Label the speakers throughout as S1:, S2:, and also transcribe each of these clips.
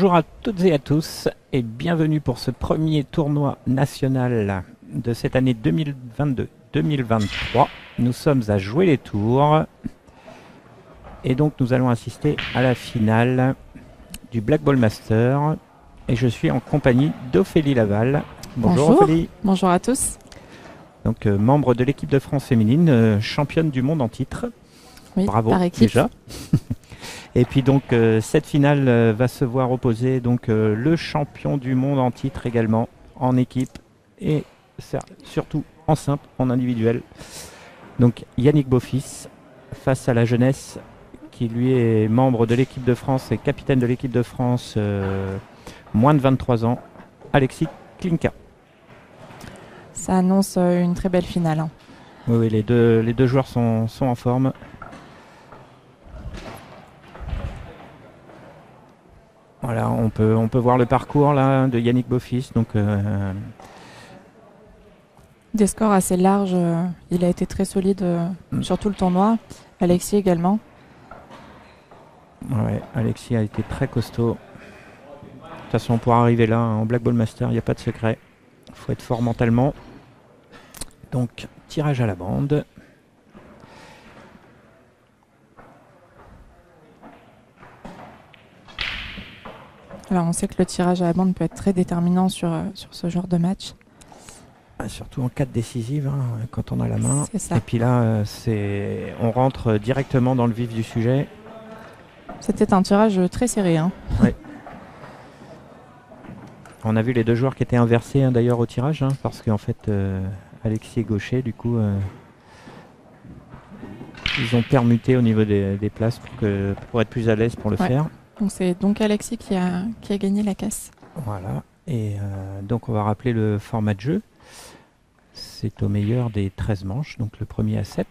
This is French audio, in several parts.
S1: Bonjour à toutes et à tous et bienvenue pour ce premier tournoi national de cette année 2022-2023. Nous sommes à jouer les tours et donc nous allons assister à la finale du Black Ball Master et je suis en compagnie d'Ophélie Laval. Bonjour Ophélie.
S2: Bonjour à tous.
S1: Donc membre de l'équipe de France féminine, championne du monde en titre.
S2: Oui,
S1: bravo
S2: par équipe.
S1: Déjà. Et puis donc cette finale va se voir opposer donc le champion du monde en titre également en équipe et surtout en simple, en individuel. Donc Yannick Beaufils face à la jeunesse qui lui est membre de l'équipe de France et capitaine de l'équipe de France moins de 23 ans, Alexis Klinka.
S2: Ça annonce une très belle finale. Hein.
S1: Oui, les deux joueurs sont en forme. Voilà, on peut voir le parcours là de Yannick Beaufils. Donc,
S2: des scores assez larges. Il a été très solide sur tout le tournoi. Alexis également.
S1: Ouais, Alexis a été très costaud. De toute façon, pour arriver là en Black Ball Master, il n'y a pas de secret. Il faut être fort mentalement. Donc, tirage à la bande.
S2: Alors on sait que le tirage à la bande peut être très déterminant sur ce genre de match.
S1: Surtout en cas de décisive, hein, quand on a la main.
S2: C'est ça.
S1: Et puis là, on rentre directement dans le vif du sujet.
S2: C'était un tirage très serré. Hein.
S1: Ouais. On a vu les deux joueurs qui étaient inversés hein, d'ailleurs au tirage, hein, parce qu'en fait, Alexis est gaucher, du coup, ils ont permuté au niveau des places pour être plus à l'aise pour le faire.
S2: Donc c'est donc Alexis qui a gagné la casse.
S1: Voilà, et donc on va rappeler le format de jeu. C'est au meilleur des 13 manches, donc le premier à 7.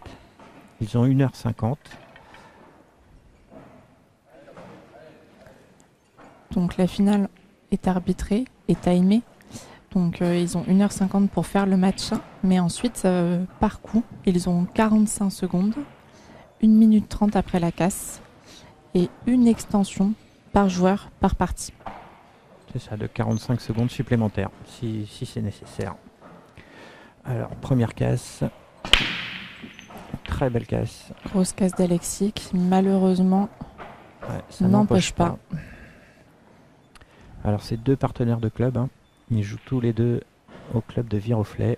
S1: Ils ont 1h50.
S2: Donc la finale est arbitrée et timée. Donc ils ont 1h50 pour faire le match. Mais ensuite, par coup, ils ont 45 secondes, 1 minute 30 après la casse. Et une extension par joueur par partie.
S1: C'est ça, de 45 secondes supplémentaires, si c'est nécessaire. Alors, première casse. Très belle casse.
S2: Grosse casse d'Alexis qui malheureusement n'empêche pas.
S1: Alors, c'est deux partenaires de club. Hein. Ils jouent tous les deux au club de Viroflay.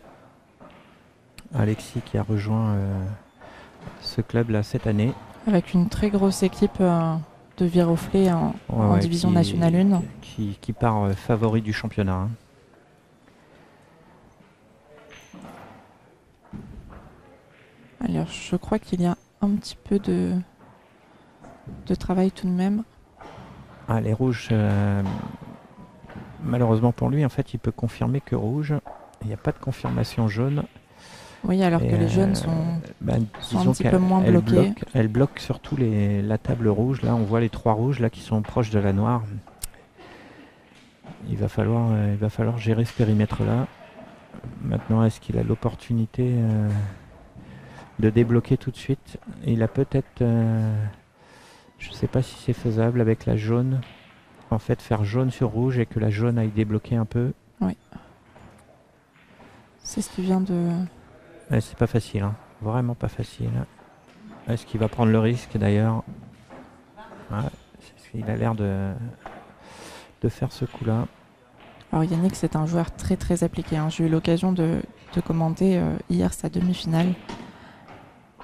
S1: Alexis qui a rejoint ce club-là cette année.
S2: Avec une très grosse équipe de Viroflay en division nationale 1.
S1: Qui part favori du championnat. Hein.
S2: Alors je crois qu'il y a un petit peu de travail tout de même.
S1: Ah, les rouges, malheureusement pour lui, en fait, il peut confirmer que rouge. Il n'y a pas de confirmation jaune.
S2: Oui, alors que les jeunes sont un petit peu moins bloqués.
S1: Elle bloque surtout la table rouge. Là, on voit les trois rouges là, qui sont proches de la noire. Il va falloir gérer ce périmètre-là. Maintenant, est-ce qu'il a l'opportunité de débloquer tout de suite? Il a peut-être... je ne sais pas si c'est faisable avec la jaune. En fait, faire jaune sur rouge et que la jaune aille débloquer un peu.
S2: Oui. C'est ce qui vient de...
S1: Ouais, c'est pas facile, hein. Vraiment pas facile. Est-ce qu'il va prendre le risque d'ailleurs? Il a l'air de faire ce coup-là.
S2: Alors Yannick, c'est un joueur très très appliqué. Hein. J'ai eu l'occasion de commenter hier sa demi-finale.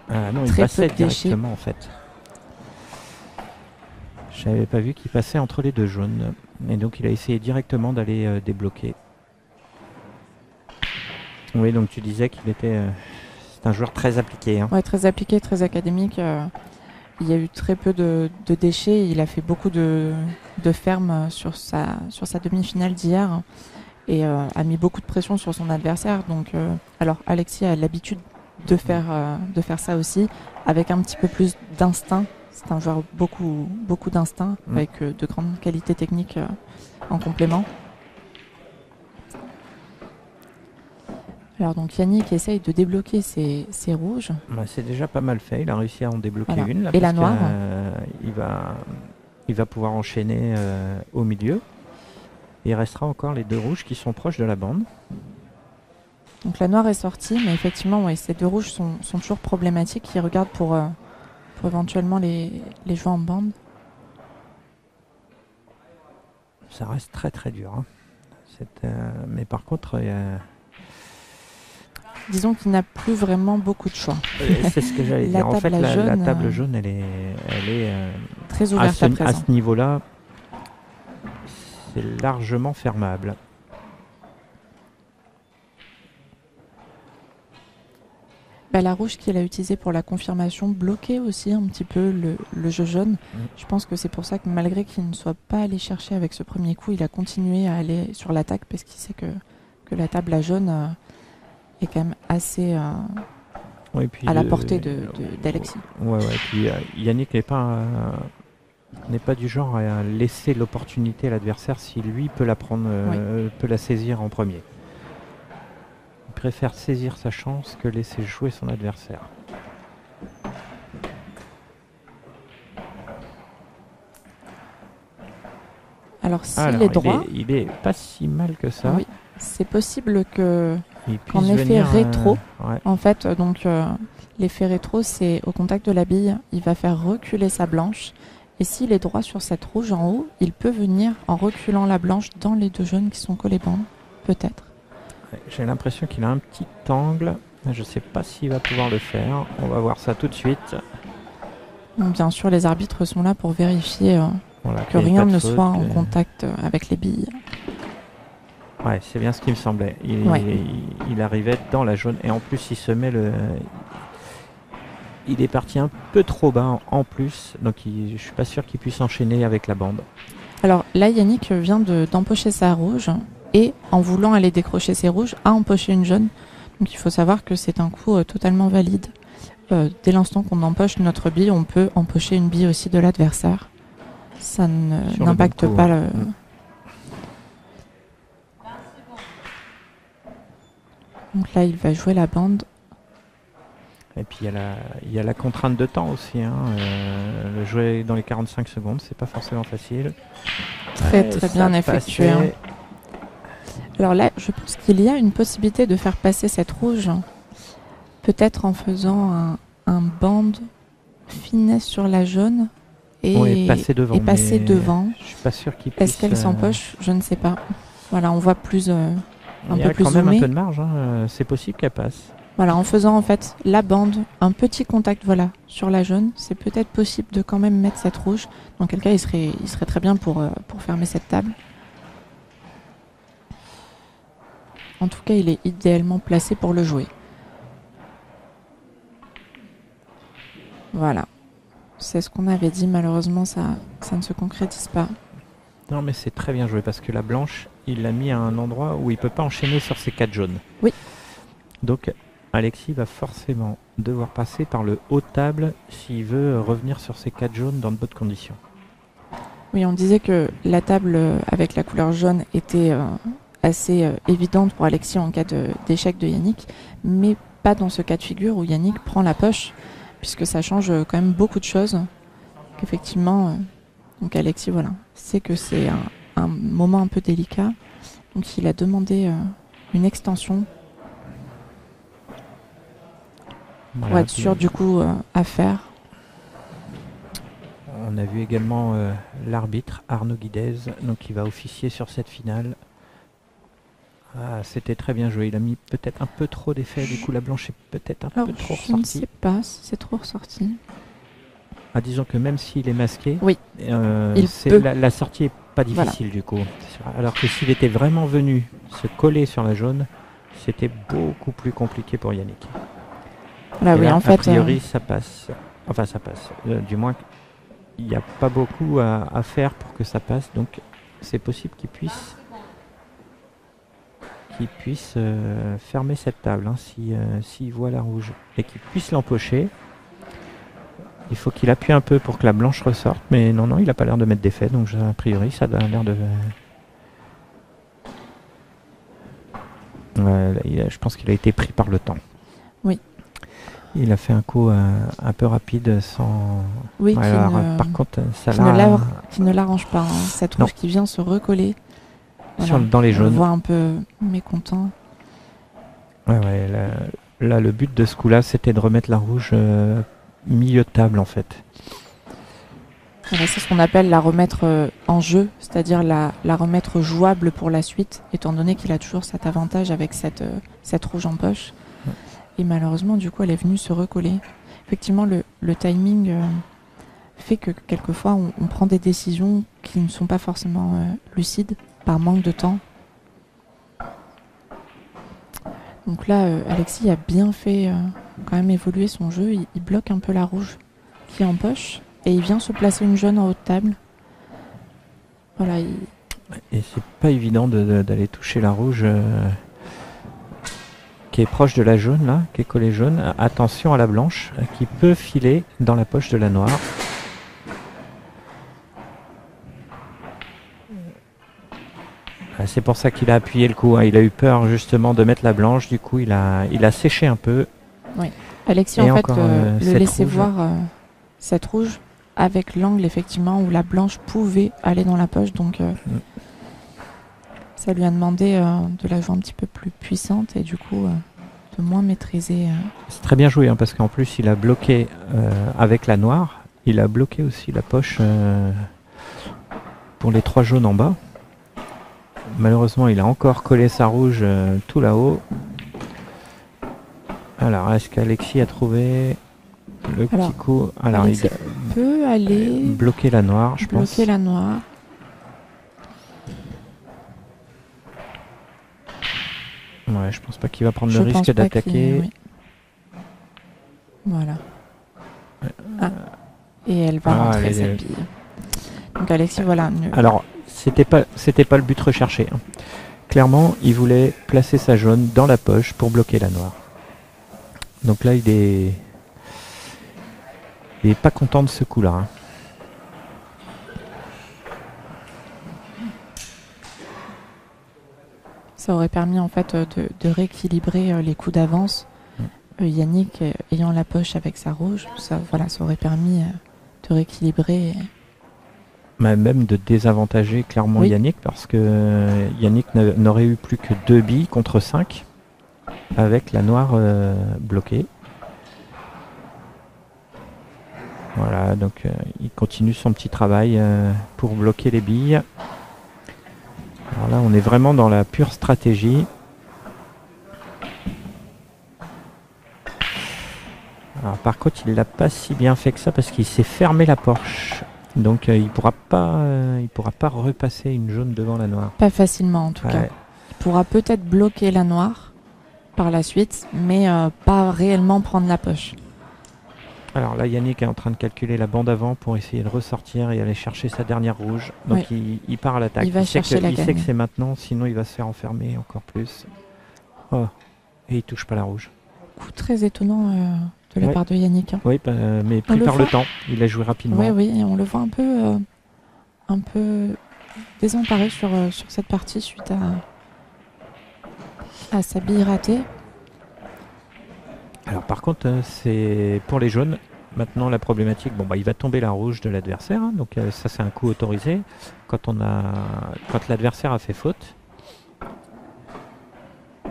S1: Non, il passait directement en fait. Je n'avais pas vu qu'il passait entre les deux jaunes. Et donc il a essayé directement d'aller débloquer. Oui, donc tu disais qu'il était... c'est un joueur très appliqué. Hein.
S2: Oui, très appliqué, très académique. Il y a eu très peu de déchets. Il a fait beaucoup de fermes sur sa demi-finale d'hier. Et a mis beaucoup de pression sur son adversaire. Donc, alors, Alexis a l'habitude de faire ça aussi, avec un petit peu plus d'instinct. C'est un joueur beaucoup d'instinct, avec de grandes qualités techniques en complément. Alors donc Yannick essaye de débloquer ses rouges.
S1: C'est déjà pas mal fait, il a réussi à en débloquer une. Là,
S2: et la noire.
S1: il va pouvoir enchaîner au milieu. Il restera encore les 2 rouges qui sont proches de la bande.
S2: Donc la noire est sortie, mais effectivement, ouais, ces 2 rouges sont toujours problématiques. Ils regardent pour éventuellement les jouer en bande.
S1: Ça reste très très dur. Hein. Mais par contre,
S2: disons qu'il n'a plus vraiment beaucoup de choix.
S1: c'est ce que j'allais dire. En fait, la table jaune, elle est
S2: très ouverte à présent.
S1: À ce niveau-là, c'est largement fermable.
S2: La rouge qu'il a utilisée pour la confirmation bloquait aussi un petit peu le jeu jaune. Je pense que c'est pour ça que malgré qu'il ne soit pas allé chercher avec ce premier coup, il a continué à aller sur l'attaque parce qu'il sait que la table à jaune est quand même assez à la portée d'Alexis.
S1: Ouais, puis Yannick n'est pas du genre à laisser l'opportunité à l'adversaire si lui peut la prendre, peut la saisir en premier. Préfère saisir sa chance que laisser jouer son adversaire.
S2: Alors s'il est droit,
S1: il est pas si mal que ça.
S2: Oui, c'est possible qu'en effet rétro, en fait, donc l'effet rétro, c'est au contact de la bille, il va faire reculer sa blanche. Et s'il est droit sur cette rouge en haut, il peut venir en reculant la blanche dans les 2 jaunes qui sont collés bandes, peut-être.
S1: J'ai l'impression qu'il a un petit angle. Je ne sais pas s'il va pouvoir le faire. On va voir ça tout de suite.
S2: Donc, bien sûr, les arbitres sont là pour vérifier que rien ne soit en contact avec les billes.
S1: Ouais, c'est bien ce qui me semblait. Il arrivait dans la jaune et en plus il se met il est parti un peu trop bas en plus. Donc je suis pas sûr qu'il puisse enchaîner avec la bande.
S2: Alors là, Yannick vient d'empocher sa rouge. Et en voulant aller décrocher ses rouges, a empoché une jaune. Donc il faut savoir que c'est un coup totalement valide. Dès l'instant qu'on empoche notre bille, on peut empocher une bille aussi de l'adversaire. Ça n'impacte pas le... Donc là, il va jouer la bande.
S1: Et puis il y a la contrainte de temps aussi. Hein. Le jouer dans les 45 secondes, c'est pas forcément facile.
S2: Très bien effectué. Hein. Alors là, je pense qu'il y a une possibilité de faire passer cette rouge, peut-être en faisant un bande finesse sur la jaune et passer devant.
S1: Je suis pas sûr qu'il puisse.
S2: Est-ce qu'elle s'empoche? Je ne sais pas. Voilà, on voit plus un peu plus zoomé.
S1: Il y a quand même un peu de marge. Hein. C'est possible qu'elle passe.
S2: Voilà, en faisant en fait la bande, un petit contact sur la jaune, c'est peut-être possible de quand même mettre cette rouge. Dans quel cas, il serait très bien pour fermer cette table. En tout cas, il est idéalement placé pour le jouer. Voilà. C'est ce qu'on avait dit. Malheureusement, ça ne se concrétise pas.
S1: Non, mais c'est très bien joué parce que la blanche, il l'a mis à un endroit où il ne peut pas enchaîner sur ses 4 jaunes.
S2: Oui.
S1: Donc, Alexis va forcément devoir passer par le haut de table s'il veut revenir sur ses 4 jaunes dans de bonnes conditions.
S2: Oui, on disait que la table avec la couleur jaune était... assez évidente pour Alexis en cas d'échec de Yannick, mais pas dans ce cas de figure où Yannick prend la poche, puisque ça change quand même beaucoup de choses. Qu'effectivement, donc Alexis, voilà, sait que c'est un moment un peu délicat, donc il a demandé une extension pour être sûr du coup à faire.
S1: On a vu également l'arbitre Arnaud Guidez, donc qui va officier sur cette finale. Ah, c'était très bien joué. Il a mis peut-être un peu trop d'effets. Du coup, la blanche est peut-être un peu trop ressortie.
S2: Je ne sais pas si c'est trop ressorti.
S1: Ah, disons que même s'il est masqué,
S2: oui,
S1: la sortie est pas difficile du coup. Alors que s'il était vraiment venu se coller sur la jaune, c'était beaucoup plus compliqué pour Yannick.
S2: Là, oui,
S1: là,
S2: en fait,
S1: a priori, ça passe. Enfin, ça passe. Du moins, il n'y a pas beaucoup à faire pour que ça passe. Donc, c'est possible qu'il puisse fermer cette table s'il voit la rouge et qu'il puisse l'empocher. Il faut qu'il appuie un peu pour que la blanche ressorte, mais non, il n'a pas l'air de mettre d'effet, donc a priori ça a l'air de... je pense qu'il a été pris par le temps.
S2: Oui.
S1: Il a fait un coup un peu rapide sans...
S2: Oui,
S1: Alors, par contre, ça
S2: qui ne l'arrange pas. Hein. Cette rouge qui vient se recoller. Voilà.
S1: Dans les jaunes.
S2: On le voit un peu mécontent.
S1: Ouais, là, le but de ce coup-là, c'était de remettre la rouge milieu de table, en fait.
S2: Voilà, c'est ce qu'on appelle la remettre en jeu, c'est-à-dire la remettre jouable pour la suite, étant donné qu'il a toujours cet avantage avec cette rouge en poche.
S1: Ouais.
S2: Et malheureusement, du coup, elle est venue se recoller. Effectivement, le timing fait que quelquefois, on prend des décisions qui ne sont pas forcément lucides par manque de temps. Donc là, Alexis a bien fait quand même évoluer son jeu. Il bloque un peu la rouge qui est en poche. Et il vient se placer une jaune en haut de table. Voilà.
S1: Et c'est pas évident d'aller toucher la rouge qui est proche de la jaune, là, qui est collée jaune. Attention à la blanche qui peut filer dans la poche de la noire. C'est pour ça qu'il a appuyé le coup. Hein. Il a eu peur justement de mettre la blanche. Du coup, il a séché un peu.
S2: Oui. Alexis, en fait, le laissait voir cette rouge avec l'angle effectivement où la blanche pouvait aller dans la poche, donc ça lui a demandé de la jouer un petit peu plus puissante et du coup de moins maîtriser.
S1: C'est très bien joué hein, parce qu'en plus il a bloqué avec la noire, il a bloqué aussi la poche pour les 3 jaunes en bas. Malheureusement il a encore collé sa rouge tout là-haut. Alors est-ce qu'Alexis a trouvé le petit coup? Alors il
S2: peut aller
S1: bloquer la noire, je pense.
S2: Bloquer la noire.
S1: Ouais, je pense pas qu'il va prendre le risque d'attaquer.
S2: Oui. Voilà. Ah. Et elle va rentrer cette bille. Donc Alexis, voilà.
S1: Alors, c'était pas le but recherché. Hein. Clairement, il voulait placer sa jaune dans la poche pour bloquer la noire. Donc là, il est pas content de ce coup-là. Hein.
S2: Ça aurait permis en fait de rééquilibrer les coups d'avance. Yannick ayant la poche avec sa rouge, ça aurait permis de rééquilibrer.
S1: Même de désavantager clairement Yannick, parce que Yannick n'aurait eu plus que 2 billes contre 5 avec la noire bloquée. Voilà, donc il continue son petit travail pour bloquer les billes. Alors là, on est vraiment dans la pure stratégie. Alors par contre, il l'a pas si bien fait que ça parce qu'il s'est fermé la Porsche. Donc il pourra pas repasser une jaune devant la noire.
S2: Pas facilement en tout cas. Il pourra peut-être bloquer la noire par la suite, mais pas réellement prendre la poche.
S1: Alors là, Yannick est en train de calculer la bande avant pour essayer de ressortir et aller chercher sa dernière rouge. Donc il part à l'attaque.
S2: Il sait que
S1: c'est maintenant, sinon il va se faire enfermer encore plus. Oh. Et il touche pas la rouge.
S2: Coup très étonnant de la part de Yannick. Hein.
S1: Oui, mais pris par le temps. Il a joué rapidement.
S2: Oui, et on le voit un peu désemparé sur cette partie suite à sa bille ratée.
S1: Alors par contre, c'est pour les jaunes. Maintenant la problématique, il va tomber la rouge de l'adversaire. Hein, donc ça c'est un coup autorisé. Quand l'adversaire a fait faute.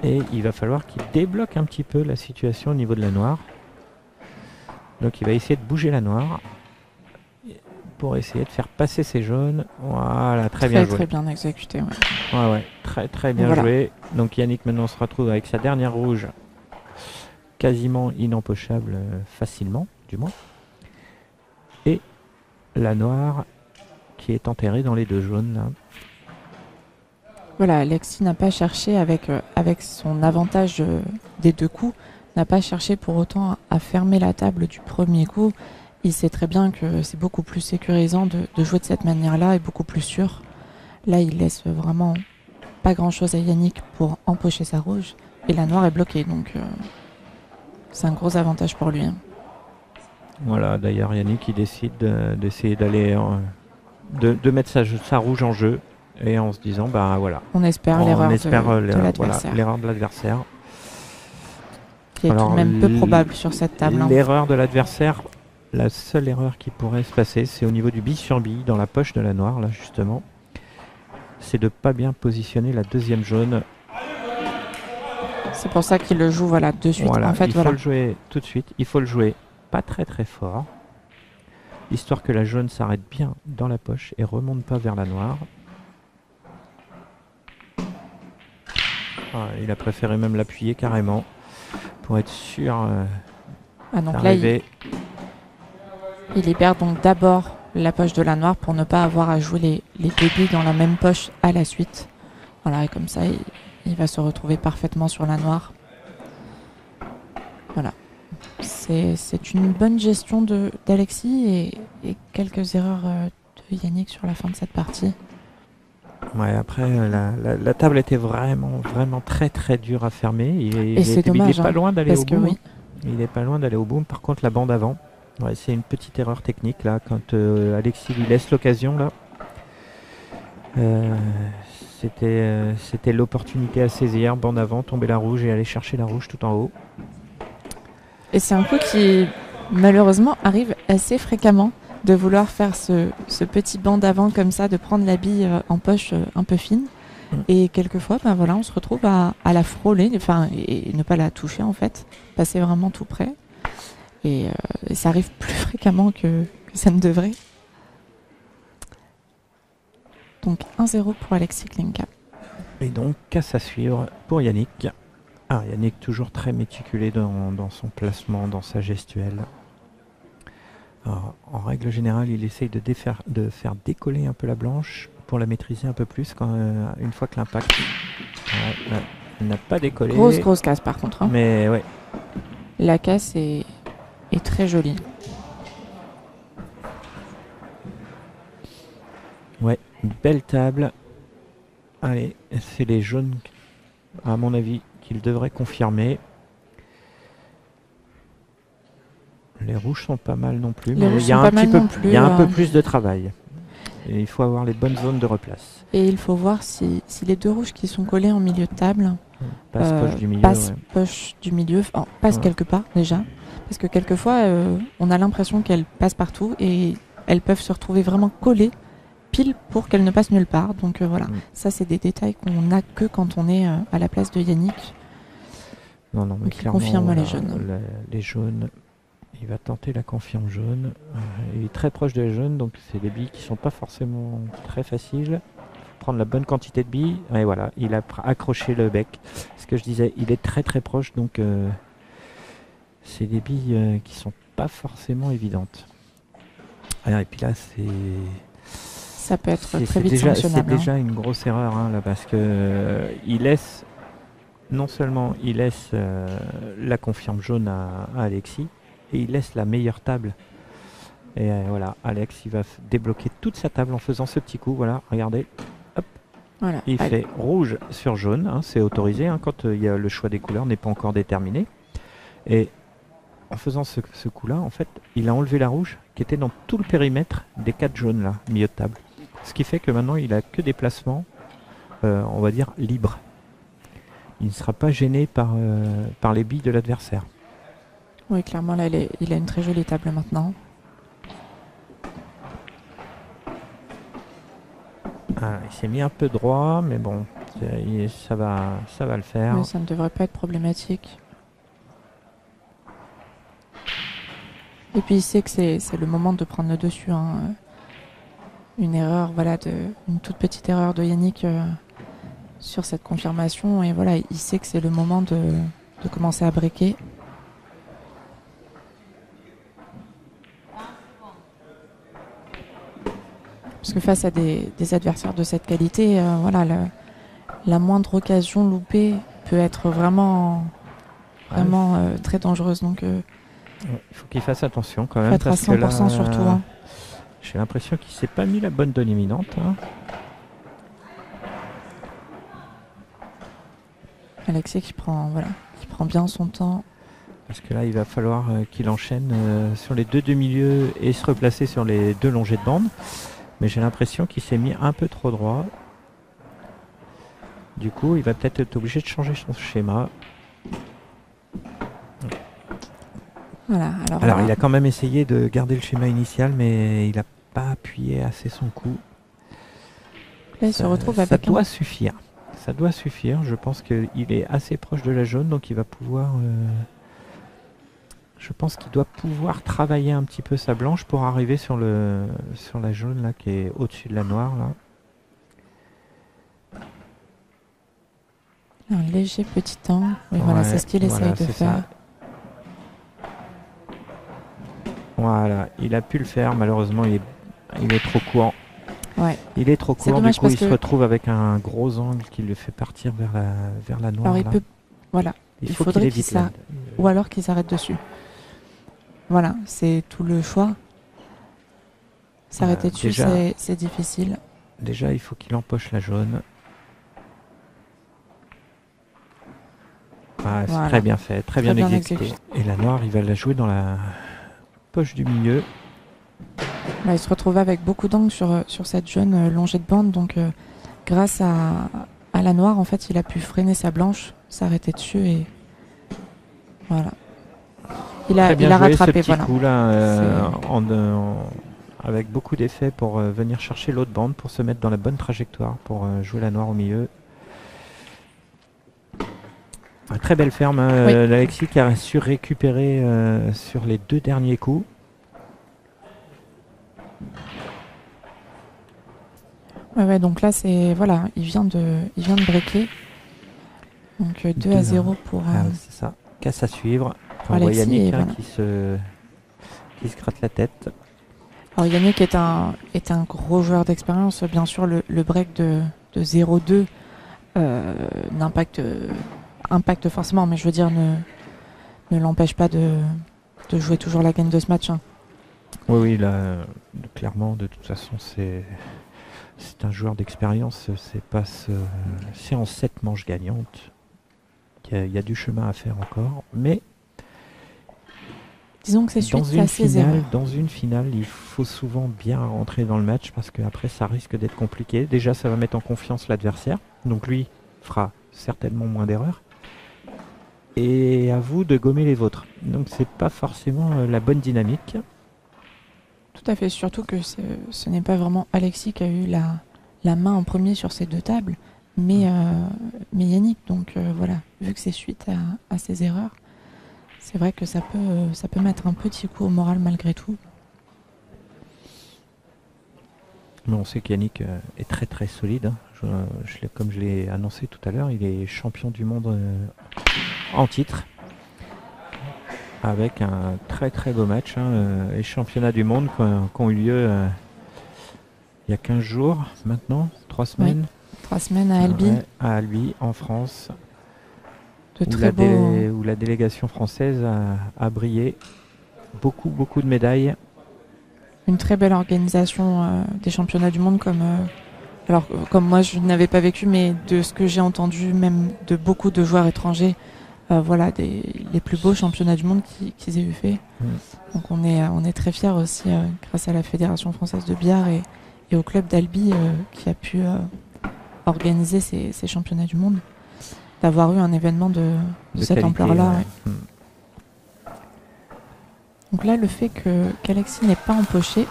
S1: Et il va falloir qu'il débloque un petit peu la situation au niveau de la noire. Donc il va essayer de bouger la noire pour essayer de faire passer ses jaunes. Voilà, très bien joué.
S2: Très bien exécuté.
S1: Ouais, très bien joué. Donc Yannick maintenant se retrouve avec sa dernière rouge quasiment inempochable facilement, du moins. Et la noire qui est enterrée dans les 2 jaunes. Là.
S2: Voilà, Alexis n'a pas cherché avec son avantage des 2 coups, n'a pas cherché pour autant à fermer la table du premier coup. Il sait très bien que c'est beaucoup plus sécurisant de jouer de cette manière-là et beaucoup plus sûr. Là, il laisse vraiment pas grand-chose à Yannick pour empocher sa rouge et la noire est bloquée, donc c'est un gros avantage pour lui. Hein.
S1: Voilà, d'ailleurs Yannick il décide d'essayer d'aller de mettre sa rouge en jeu. Et en se disant, voilà.
S2: On espère l'erreur de l'adversaire.
S1: L'erreur de l'adversaire.
S2: qui est tout de même peu probable sur cette table. Hein.
S1: L'erreur de l'adversaire, la seule erreur qui pourrait se passer, c'est au niveau du bille sur bille, dans la poche de la noire, là justement. C'est de pas bien positionner la deuxième jaune.
S2: C'est pour ça qu'il le joue voilà, de suite.
S1: Voilà,
S2: en fait,
S1: il faut le jouer tout de suite. Il faut le jouer pas très très fort, histoire que la jaune s'arrête bien dans la poche et remonte pas vers la noire. Ah, il a préféré même l'appuyer carrément pour être sûr
S2: donc là, il libère donc d'abord la poche de la noire pour ne pas avoir à jouer les deux billes dans la même poche à la suite. Voilà, et comme ça, il va se retrouver parfaitement sur la noire. Voilà. C'est une bonne gestion d'Alexis et quelques erreurs de Yannick sur la fin de cette partie.
S1: Ouais, après, la table était vraiment très très dure à fermer.
S2: Et c'est dommage.
S1: Il n'est pas loin d'aller au bout.
S2: Oui.
S1: Il n'est pas loin d'aller au bout. Par contre, la bande avant, ouais, c'est une petite erreur technique là. Quand Alexis lui laisse l'occasion là, c'était l'opportunité à saisir. Bande avant, tomber la rouge et aller chercher la rouge tout en haut.
S2: Et c'est un coup qui malheureusement arrive assez fréquemment, de vouloir faire ce petit banc d'avant comme ça, de prendre la bille en poche un peu fine. Et quelquefois, ben voilà, on se retrouve à la frôler, enfin, et ne pas la toucher en fait, passer vraiment tout près. Et ça arrive plus fréquemment que ça ne devrait. Donc 1-0 pour Alexis Klinka.
S1: Et donc, casse à suivre pour Yannick. Ah, Yannick toujours très méticulé dans son placement, dans sa gestuelle. Alors, en règle générale, il essaye de faire décoller un peu la blanche pour la maîtriser un peu plus une fois que l'impact n'a pas décollé.
S2: Grosse casse par contre. Hein.
S1: Mais ouais.
S2: La casse est très jolie.
S1: Ouais, belle table. Allez, c'est les jaunes, à mon avis, qu'il devrait confirmer. Les rouges sont pas mal non plus, mais il y a un peu plus de travail. Et il faut avoir les bonnes zones de replace.
S2: Et il faut voir si les deux rouges qui sont collés en milieu de table
S1: poche du milieu,
S2: passent quelque part déjà. Parce que quelquefois, on a l'impression qu'elles passent partout et elles peuvent se retrouver vraiment collées pile pour qu'elles ne passent nulle part. Donc voilà, ça c'est des détails qu'on n'a que quand on est à la place de Yannick.
S1: Non, mais
S2: donc il confirme les jaunes.
S1: Les jaunes. Il va tenter la confirme jaune. Il est très proche de la jaune, donc c'est des billes qui sont pas forcément très faciles. Il faut prendre la bonne quantité de billes. Et voilà, il a accroché le bec. Ce que je disais, il est très très proche, donc c'est des billes qui sont pas forcément évidentes. Et puis là,
S2: ça peut être très vite sanctionnable.
S1: C'est déjà une grosse erreur là, parce que il laisse non seulement il laisse la confirme jaune à Alexis. Et il laisse la meilleure table. Et voilà, Alex, il va débloquer toute sa table en faisant ce petit coup. Voilà, regardez. Hop.
S2: Voilà,
S1: il fait rouge sur jaune. C'est autorisé quand le choix des couleurs n'est pas encore déterminé. Et en faisant ce coup-là, en fait, il a enlevé la rouge qui était dans tout le périmètre des 4 jaunes, là, milieu de table. Ce qui fait que maintenant, il a que des placements, on va dire, libres. Il ne sera pas gêné par les billes de l'adversaire.
S2: Oui, clairement, là, il a une très jolie table maintenant.
S1: Ah, il s'est mis un peu droit, mais bon, ça va le faire.
S2: Mais ça ne devrait pas être problématique. Et puis il sait que c'est le moment de prendre le dessus. Hein. Une erreur, voilà, une toute petite erreur de Yannick sur cette confirmation. Et voilà, il sait que c'est le moment de commencer à breaker. Parce que face à des adversaires de cette qualité, voilà, la moindre occasion loupée peut être vraiment très dangereuse. Donc,
S1: il faut qu'il fasse attention quand même.
S2: Faut être à 100% là, surtout. Hein.
S1: J'ai l'impression qu'il s'est pas mis la bonne dominante. Hein.
S2: Alexis qui prend bien son temps.
S1: Parce que là, il va falloir qu'il enchaîne sur les deux demi-lieux et se replacer sur les deux longées de bande. Mais j'ai l'impression qu'il s'est mis un peu trop droit. Du coup, il va peut-être être obligé de changer son schéma.
S2: Voilà,
S1: Alors il a quand même essayé de garder le schéma initial, mais il n'a pas appuyé assez son coup.
S2: Là, il se retrouve avec
S1: ça doit suffire. Ça doit suffire. Je pense qu'il est assez proche de la jaune, donc il va pouvoir... je pense qu'il doit pouvoir travailler un petit peu sa blanche pour arriver sur la jaune là, qui est au-dessus de la noire. Là.
S2: Un léger petit angle. Oui, voilà, c'est ce qu'il essaye de faire. Ça.
S1: Voilà, il a pu le faire. Malheureusement, il est trop court.
S2: Ouais.
S1: Il est trop court. Du coup, il se retrouve avec un gros angle qui le fait partir vers la noire.
S2: Alors, voilà. Il faudrait qu'il s'arrête. Ou alors qu'il s'arrête dessus. Voilà, c'est tout le choix. S'arrêter dessus, c'est difficile.
S1: Déjà, il faut qu'il empoche la jaune. Ah, c'est très bien fait, très bien exécuté. Et la noire, il va la jouer dans la poche du milieu.
S2: Là, il se retrouve avec beaucoup d'angles sur cette jaune longée de bande. Donc, grâce à la noire, en fait, il a pu freiner sa blanche, s'arrêter dessus et voilà. Il a rattrapé.
S1: Ce petit coup là, avec beaucoup d'effets pour venir chercher l'autre bande, pour se mettre dans la bonne trajectoire, pour jouer la noire au milieu. Très belle ferme, Alexis qui a su récupérer sur les 2 derniers coups.
S2: Ouais, donc là c'est voilà, il vient de breaker. Donc 2-0 pour.
S1: C'est ça. Casse à suivre.
S2: On voit Yannick
S1: qui se gratte la tête.
S2: Alors Yannick est un gros joueur d'expérience. Bien sûr, le break de 0-2 impacte forcément, mais je veux dire ne l'empêche pas de jouer toujours la gagne de ce match. Hein.
S1: Oui, là, clairement, de toute façon, c'est un joueur d'expérience. C'est en 7 manches gagnantes. Il y a du chemin à faire encore, mais
S2: disons que c'est suite à ses erreurs.
S1: Dans une finale, il faut souvent bien rentrer dans le match parce qu'après, ça risque d'être compliqué. Déjà, ça va mettre en confiance l'adversaire. Donc lui fera certainement moins d'erreurs. Et à vous de gommer les vôtres. Donc c'est pas forcément la bonne dynamique.
S2: Tout à fait, surtout que ce n'est pas vraiment Alexis qui a eu la main en premier sur ces 2 tables, mais Yannick. Donc voilà, vu que c'est suite à ses erreurs, c'est vrai que ça peut mettre un petit coup au moral malgré tout.
S1: Mais on sait qu'Yannick est très très solide. Hein. Comme je l'ai annoncé tout à l'heure, il est champion du monde en titre. Avec un très très beau match. Les championnats du monde qui ont eu lieu il y a 15 jours maintenant, 3 semaines.
S2: Oui, 3 semaines à Albi.
S1: À Albi, en France.
S2: Où
S1: la délégation française a brillé. Beaucoup de médailles.
S2: Une très belle organisation des championnats du monde comme moi je n'avais pas vécu, mais de ce que j'ai entendu même de beaucoup de joueurs étrangers, voilà, les plus beaux championnats du monde qu'ils aient eu fait. Donc on est très fiers aussi grâce à la Fédération française de billard et au club d'Albi qui a pu organiser ces championnats du monde, d'avoir eu un événement de cette ampleur-là. Ouais. Donc là, le fait qu'Alexis n'ait pas empoché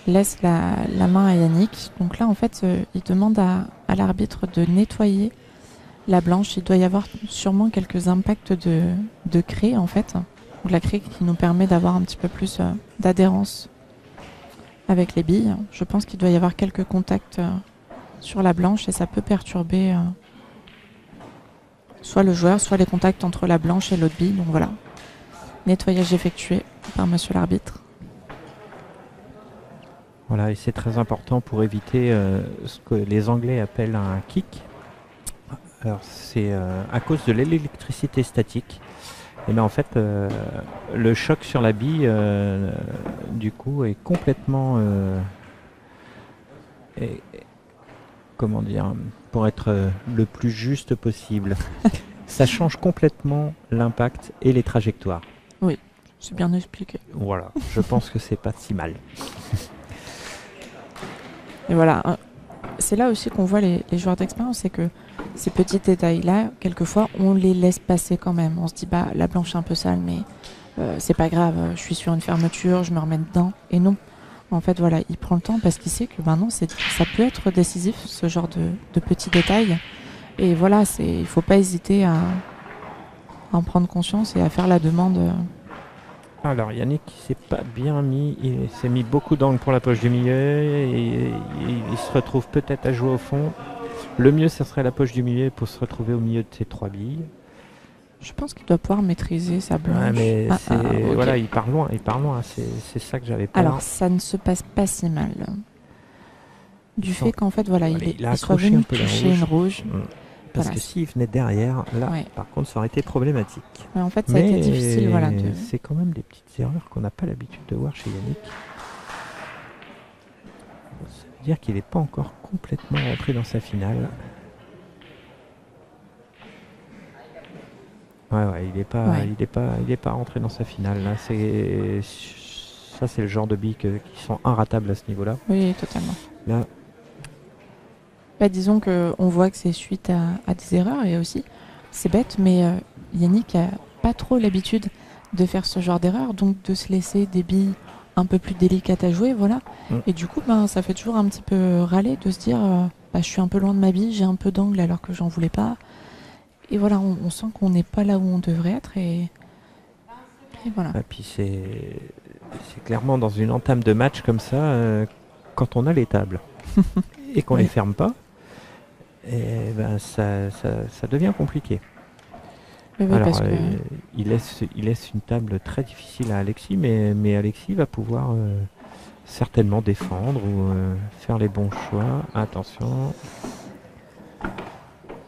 S2: laisse la main à Yannick. Donc là, en fait, il demande à l'arbitre de nettoyer la blanche. Il doit y avoir sûrement quelques impacts de craie, en fait. Donc la craie qui nous permet d'avoir un petit peu plus d'adhérence avec les billes. Je pense qu'il doit y avoir quelques contacts sur la blanche et ça peut perturber soit le joueur, soit les contacts entre la blanche et l'autre bille. Donc voilà. Nettoyage effectué par monsieur l'arbitre.
S1: Voilà, et c'est très important pour éviter ce que les Anglais appellent un kick. Alors c'est à cause de l'électricité statique. Et bien en fait, le choc sur la bille, du coup, est complètement... comment dire, pour être le plus juste possible. Ça change complètement l'impact et les trajectoires.
S2: Oui, c'est bien expliqué.
S1: Voilà, je pense que c'est pas si mal.
S2: Et voilà, c'est là aussi qu'on voit les joueurs d'expérience, c'est que ces petits détails-là, quelquefois, on les laisse passer quand même. On se dit, bah, la blanche est un peu sale, mais c'est pas grave, je suis sur une fermeture, je me remets dedans. Et non. En fait, voilà, il prend le temps parce qu'il sait que maintenant, ça peut être décisif, ce genre de petits détails. Et voilà, il faut pas hésiter à en prendre conscience et à faire la demande.
S1: Alors Yannick il s'est pas bien mis, il s'est mis beaucoup d'angles pour la poche du milieu et il se retrouve peut-être à jouer au fond. Le mieux ce serait la poche du milieu pour se retrouver au milieu de ces 3 billes.
S2: Je pense qu'il doit pouvoir maîtriser sa blanche.
S1: Ouais, mais
S2: Ok.
S1: voilà, il part loin, c'est ça que j'avais peur.
S2: Alors, ça ne se passe pas si mal. Du fait qu'en fait, voilà,
S1: il a
S2: il soit
S1: accroché
S2: venu
S1: un peu la
S2: toucher une rouge.
S1: Parce
S2: Voilà.
S1: que s'il venait derrière, là,
S2: Ouais.
S1: par contre, ça aurait été problématique.
S2: Mais en fait, ça a été difficile. Voilà,
S1: c'est quand même des petites erreurs qu'on n'a pas l'habitude de voir chez Yannick. Ça veut dire qu'il n'est pas encore complètement rentré dans sa finale. Ouais, il n'est pas,
S2: Ouais.
S1: il est pas rentré dans sa finale. Là, ça, c'est le genre de billes qui sont inratables à ce niveau-là.
S2: Oui, totalement.
S1: Là,
S2: Bah, disons qu'on voit que c'est suite à des erreurs et aussi, c'est bête, mais Yannick a pas trop l'habitude de faire ce genre d'erreur, donc de se laisser des billes un peu plus délicates à jouer, voilà. Et du coup, ben, ça fait toujours un petit peu râler de se dire, je suis un peu loin de ma bille, j'ai un peu d'angle alors que j'en voulais pas. Et voilà, on sent qu'on n'est pas là où on devrait être et voilà.
S1: et puis c'est clairement dans une entame de match comme ça, quand on a les tables et qu'on les ferme pas, et ben ça devient compliqué.
S2: Oui,
S1: Alors,
S2: parce que...
S1: il laisse une table très difficile à Alexis, mais Alexis va pouvoir certainement défendre ou faire les bons choix. Attention.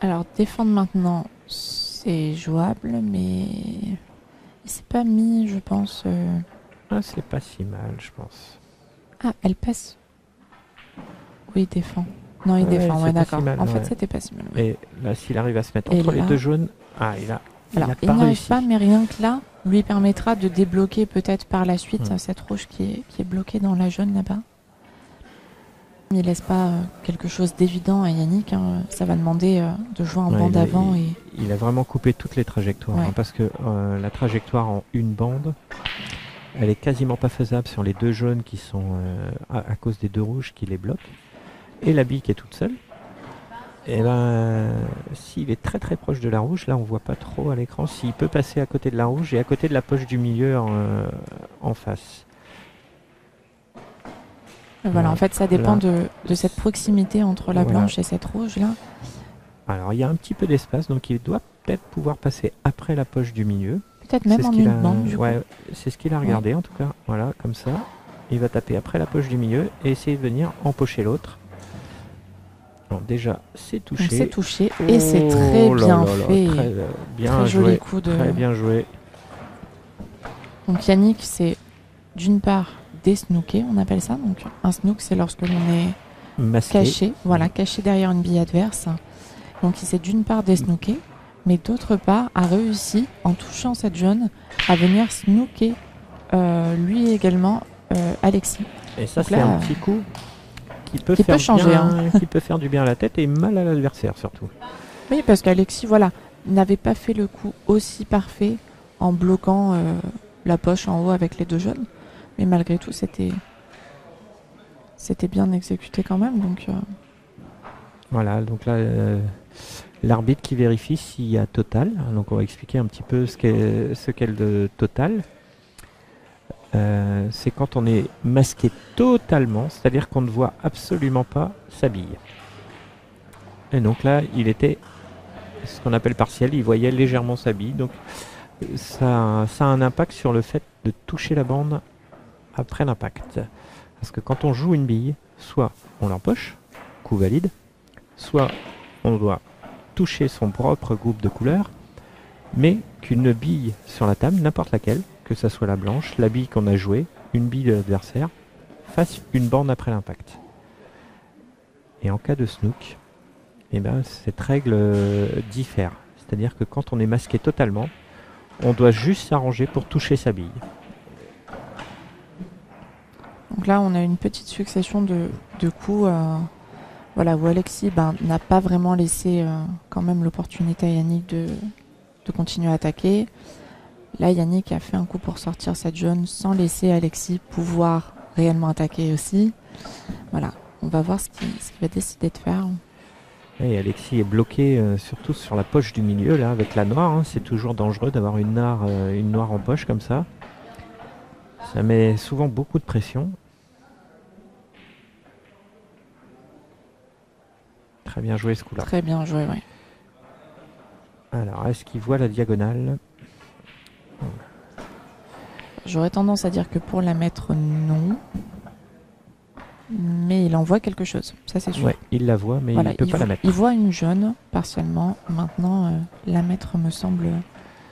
S2: Alors, défendre maintenant, c'est jouable, mais il s'est pas mis, je pense...
S1: Ah, c'est pas si mal, je pense.
S2: Ah, elle passe. Oui, il défend. Non, il défend,
S1: c'est
S2: ouais,
S1: pas
S2: d'accord.
S1: si mal,
S2: En fait,
S1: ouais.
S2: c'était pas si mal. Oui.
S1: Et là, s'il arrive à se mettre
S2: Et
S1: entre les
S2: là-
S1: deux jaunes, il a
S2: Alors,
S1: pas
S2: il n'y arrive
S1: réussi.
S2: pas, mais rien que là, lui permettra de débloquer peut-être par la suite
S1: Mm.
S2: cette rouge qui est bloquée dans la jaune là-bas. Il laisse pas quelque chose d'évident à Yannick. Hein. Ça va demander de jouer en
S1: Ouais,
S2: bande avant. Et...
S1: il a vraiment coupé toutes les trajectoires,
S2: Ouais.
S1: parce que la trajectoire en une bande, elle est quasiment pas faisable sur les deux jaunes qui sont à cause des deux rouges qui les bloquent, et la bille qui est toute seule. Et ben, s'il est très très proche de la rouge, là on voit pas trop à l'écran s'il peut passer à côté de la rouge et à côté de la poche du milieu en face.
S2: Voilà, en fait, ça dépend
S1: Là.
S2: de cette proximité entre la
S1: Voilà.
S2: blanche et cette rouge là.
S1: Alors il y a un petit peu d'espace, donc il doit peut-être pouvoir passer après la poche du milieu.
S2: Peut-être même
S1: C'est ce
S2: en
S1: qu'il
S2: une
S1: a-
S2: bande. Du coup.
S1: ouais, c'est ce qu'il a regardé en tout cas. Voilà, comme ça. Il va taper après la poche du milieu et essayer de venir empocher l'autre. Bon, déjà, c'est touché.
S2: Donc c'est touché et c'est très
S1: Oh là
S2: bien
S1: là là,
S2: fait.
S1: Très, bien
S2: Très
S1: joué.
S2: joli coup de.
S1: Très bien joué.
S2: Donc Yannick, c'est d'une part des snookés, on appelle ça. Donc un snook, c'est lorsque l'on est
S1: Masqué.
S2: caché, voilà, caché derrière une bille adverse. Donc il s'est d'une part des snookés, mais d'autre part a réussi, en touchant cette jaune, à venir snooker lui également Alexis.
S1: Et ça,
S2: Donc
S1: c'est
S2: là,
S1: un petit coup qui peut,
S2: qui
S1: faire
S2: peut changer,
S1: bien, qui peut faire du bien à la tête et mal à l'adversaire surtout.
S2: Oui, parce qu'Alexis, voilà, n'avait pas fait le coup aussi parfait en bloquant la poche en haut avec les deux jaunes. Mais malgré tout, c'était bien exécuté quand même. Donc,
S1: Voilà, donc là, l'arbitre qui vérifie s'il y a total. Donc on va expliquer un petit peu ce qu'est le total. C'est quand on est masqué totalement, c'est-à-dire qu'on ne voit absolument pas sa bille. Et donc là, il était ce qu'on appelle partiel, il voyait légèrement sa bille. Donc ça a un impact sur le fait de toucher la bande après l'impact. Parce que quand on joue une bille, soit on l'empoche, coup valide, soit on doit toucher son propre groupe de couleurs, mais qu'une bille sur la table, n'importe laquelle, que ce soit la blanche, la bille qu'on a jouée, une bille de l'adversaire, fasse une bande après l'impact. Et en cas de snook, eh ben, cette règle diffère. C'est-à-dire que quand on est masqué totalement, on doit juste s'arranger pour toucher sa bille.
S2: donc là, on a une petite succession de coups voilà, où Alexis n'a pas vraiment laissé quand même l'opportunité à Yannick de continuer à attaquer. Là, Yannick a fait un coup pour sortir cette jaune sans laisser Alexis pouvoir réellement attaquer aussi. Voilà, on va voir ce qu'il va décider de faire.
S1: Et Alexis est bloqué surtout sur la poche du milieu là avec la noire. Hein. C'est toujours dangereux d'avoir une noire en poche comme ça. Ça met souvent beaucoup de pression. Très bien joué ce coup-là.
S2: Très bien joué, oui.
S1: Alors, est-ce qu'il voit la diagonale?
S2: J'aurais tendance à dire que pour la mettre, non. Mais il en voit quelque chose, ça c'est sûr.
S1: Ouais, il la voit, mais
S2: voilà,
S1: il ne peut pas la mettre.
S2: Il voit une jaune, partiellement. Maintenant, la mettre me semble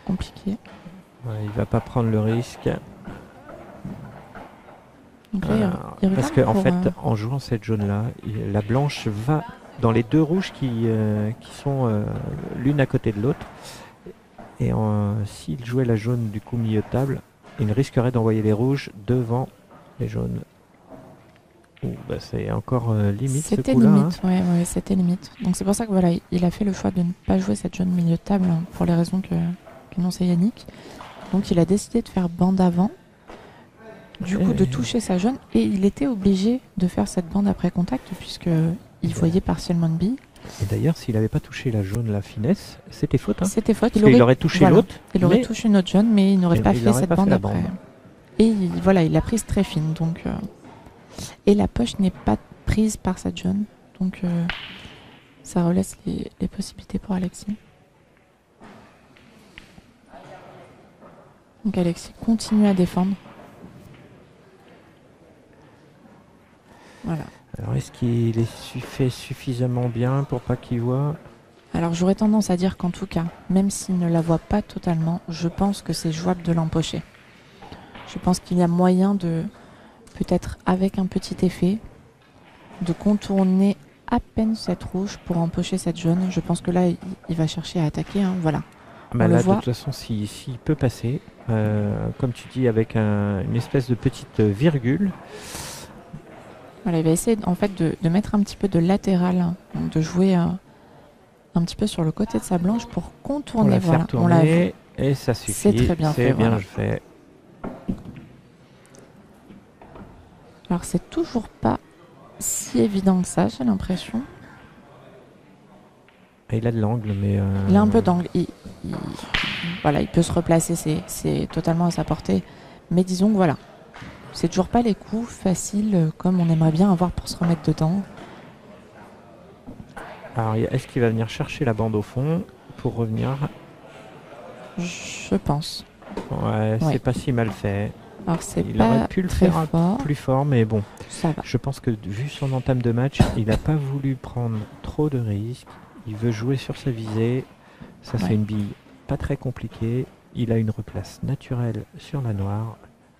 S2: compliqué.
S1: Ouais, il va pas prendre le risque.
S2: Donc là,
S1: parce qu'en fait, en jouant cette jaune-là, la blanche va dans les deux rouges qui sont l'une à côté de l'autre. Et s'il jouait la jaune du coup milieu de table, il risquerait d'envoyer les rouges devant les jaunes. Bah c'est encore limite ce
S2: c'était
S1: coup-là.
S2: Limite, ouais, c'était limite. Donc c'est pour ça que voilà, il a fait le choix de ne pas jouer cette jaune milieu de table hein, pour les raisons qu'énonçait Yannick. Donc il a décidé de faire bande avant, du coup de toucher sa jaune, et il était obligé de faire cette bande après contact puisque il voyait partiellement une bille.
S1: Et d'ailleurs, s'il n'avait pas touché la jaune, la finesse, c'était faute. Hein.
S2: C'était faute.
S1: Il aurait touché l'autre.
S2: Il aurait touché une autre jaune, mais il n'aurait pas fait cette bande après. Et il a prise très fine. Donc, et la poche n'est pas prise par cette jaune. Donc, ça relaisse les possibilités pour Alexis. Donc, Alexis continue à défendre. Voilà.
S1: Alors, est-ce qu'il est fait suffisamment bien pour pas qu'il voit?
S2: Alors, j'aurais tendance à dire qu'en tout cas, même s'il ne la voit pas totalement, je pense que c'est jouable de l'empocher. Je pense qu'il y a moyen de, peut-être avec un petit effet, de contourner à peine cette rouge pour empocher cette jaune. Je pense que là, il va chercher à attaquer. Hein, voilà.
S1: Bah là, de toute façon, s'il peut passer, comme tu dis, avec une espèce de petite virgule.
S2: Voilà, il va essayer en fait de mettre un petit peu de latéral, hein, de jouer un petit peu sur le côté de sa blanche pour contourner.
S1: Faire tourner, on l'a vu. Et ça suffit.
S2: C'est très bien fait.
S1: C'est bien fait.
S2: Alors c'est toujours pas si évident que ça, j'ai l'impression.
S1: Il a de l'angle, mais...
S2: Il a un peu d'angle. Voilà, il peut se replacer, c'est totalement à sa portée. Mais disons que voilà, c'est toujours pas les coups faciles comme on aimerait bien avoir pour se remettre dedans.
S1: Alors, est-ce qu'il va venir chercher la bande au fond pour revenir?
S2: Je pense.
S1: Ouais, c'est pas si mal fait.
S2: Alors
S1: il aurait pu le faire plus fort, mais bon.
S2: Ça va.
S1: Je pense que vu son entame de match, il n'a pas voulu prendre trop de risques. Il veut jouer sur sa visée. Ça, c'est une bille pas très compliquée. Il a une replace naturelle sur la noire.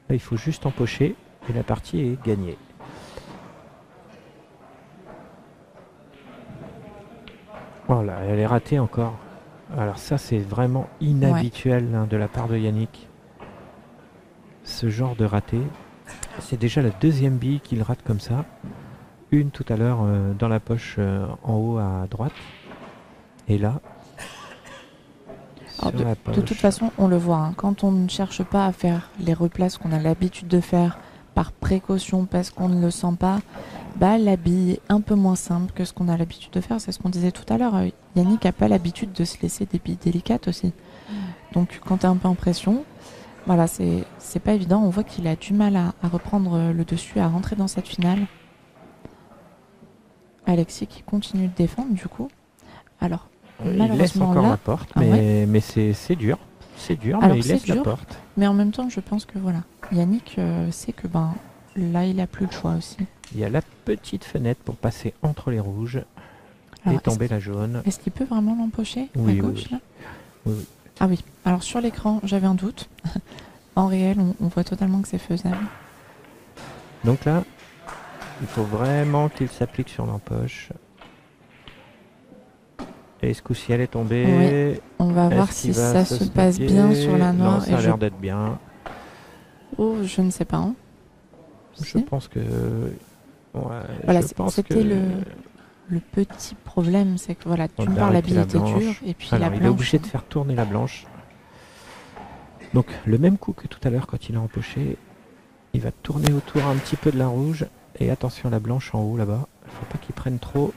S1: Là, il faut juste empocher et la partie est gagnée. Voilà, elle est ratée encore. Alors ça, c'est vraiment inhabituel de la part de Yannick. Ce genre de raté. C'est déjà la deuxième bille qu'il rate comme ça. Une tout à l'heure dans la poche en haut à droite. Et là,
S2: alors de toute façon, on le voit. Hein, quand on ne cherche pas à faire les replaces qu'on a l'habitude de faire par précaution parce qu'on ne le sent pas, bah, la bille est un peu moins simple que ce qu'on a l'habitude de faire. C'est ce qu'on disait tout à l'heure. Yannick n'a pas l'habitude de se laisser des billes délicates aussi. Donc quand tu es un peu en pression, voilà, c'est pas évident. On voit qu'il a du mal à reprendre le dessus, à rentrer dans cette finale. Alexis qui continue de défendre du coup. Alors,
S1: il laisse encore la porte, mais c'est dur. C'est dur, alors, mais il laisse la porte.
S2: Mais en même temps, je pense que voilà, Yannick sait que là, il n'a plus le choix aussi.
S1: Il y a la petite fenêtre pour passer entre les rouges et tomber la jaune.
S2: Est-ce qu'il peut vraiment l'empocher
S1: à
S2: gauche, là
S1: oui.
S2: Ah oui, alors sur l'écran, j'avais un doute. En réel, on voit totalement que c'est faisable.
S1: Donc là, il faut vraiment qu'il s'applique sur l'empoche. Et ce coup-ci, elle est tombée.
S2: Oui. On va voir si ça se passe bien sur la noire.
S1: Non, ça a l'air d'être bien.
S2: Oh, je ne sais pas. Hein.
S1: Je pense que... Ouais,
S2: voilà, c'était le petit problème, c'est que voilà, d'une part la bille était dure et puis la blanche.
S1: Il est obligé de faire tourner la blanche. Donc le même coup que tout à l'heure quand il a empoché, il va tourner autour un petit peu de la rouge. Et attention à la blanche en haut là-bas. Il ne faut pas qu'il prenne trop.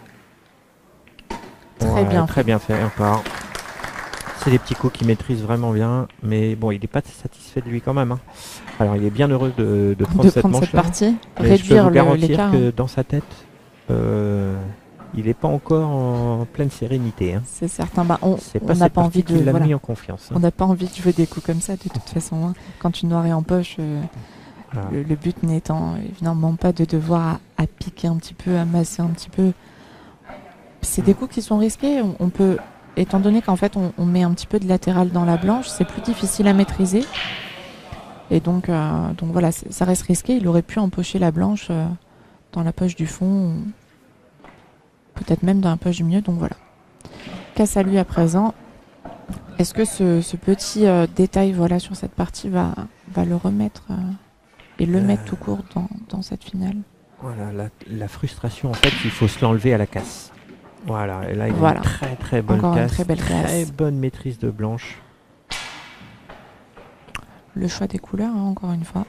S1: Très bien fait encore. C'est des petits coups qu'il maîtrise vraiment bien. Mais bon, il n'est pas satisfait de lui quand même. Hein. Alors il est bien heureux de prendre cette manche-là.
S2: Partie,
S1: mais je peux vous garantir que dans sa tête, il n'est pas encore en pleine sérénité. Hein.
S2: C'est certain. Bah, on
S1: n'a pas envie de l'a mis en confiance.
S2: Hein. On n'a pas envie de jouer des coups comme ça de toute façon. Hein. Quand une noire est en poche, le but n'étant évidemment pas de devoir à piquer un petit peu, à masser un petit peu. C'est des coups qui sont risqués. On peut, étant donné qu'en fait on met un petit peu de latéral dans la blanche, c'est plus difficile à maîtriser. Et donc voilà, ça reste risqué. Il aurait pu empocher la blanche dans la poche du fond, peut-être même dans la poche du milieu. Donc voilà. Casse à lui à présent. Est-ce que ce petit détail sur cette partie va le remettre et le mettre tout court dans cette finale?
S1: Voilà, la frustration, en fait, il faut se l'enlever à la casse. Voilà, et là il a une très très bonne casse,
S2: très belle casse.
S1: Très bonne maîtrise de blanche.
S2: Le choix des couleurs, hein, encore une fois.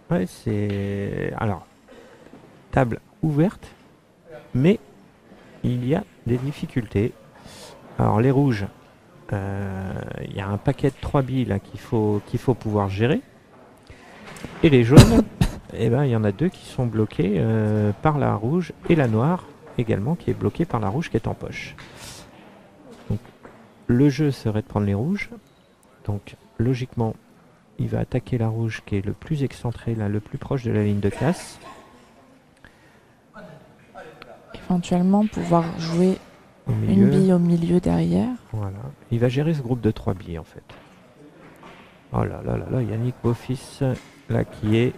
S1: Ouais, c'est... Alors, table ouverte, mais il y a des difficultés. Alors les rouges, il y a un paquet de 3 billes là qu'il faut pouvoir gérer. Et les jaunes, il y en a 2 qui sont bloqués par la rouge et la noire également qui est bloquée par la rouge qui est en poche. Donc le jeu serait de prendre les rouges. Donc logiquement, il va attaquer la rouge qui est le plus excentré, là, le plus proche de la ligne de casse.
S2: Éventuellement pouvoir jouer une bille au milieu derrière.
S1: Voilà. Il va gérer ce groupe de 3 billes en fait. Oh là là là là, Yannick Beaufils là qui est...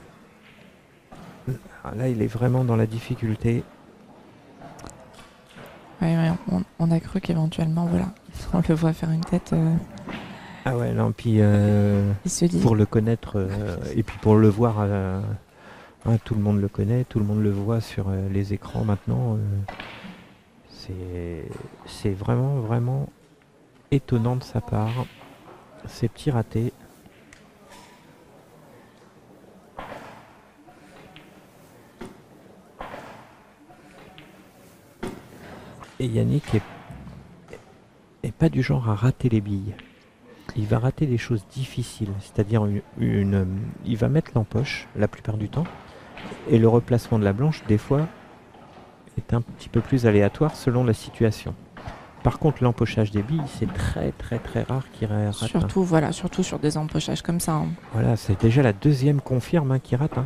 S1: Là il est vraiment dans la difficulté.
S2: Ouais, on a cru qu'éventuellement, on le voit faire une tête.
S1: Ah ouais, non, puis
S2: il se dit...
S1: pour le connaître et puis pour le voir, tout le monde le connaît, tout le monde le voit sur les écrans maintenant. C'est vraiment, vraiment étonnant de sa part, ces petits ratés. Et Yannick est pas du genre à rater les billes. Il va rater des choses difficiles, c'est-à-dire il va mettre l'empoche la plupart du temps, et le replacement de la blanche, des fois, est un petit peu plus aléatoire selon la situation. Par contre, l'empochage des billes, c'est très très très rare qu'il rate.
S2: Surtout sur des empochages comme ça. Hein.
S1: Voilà, c'est déjà la deuxième confirme qui rate. Hein.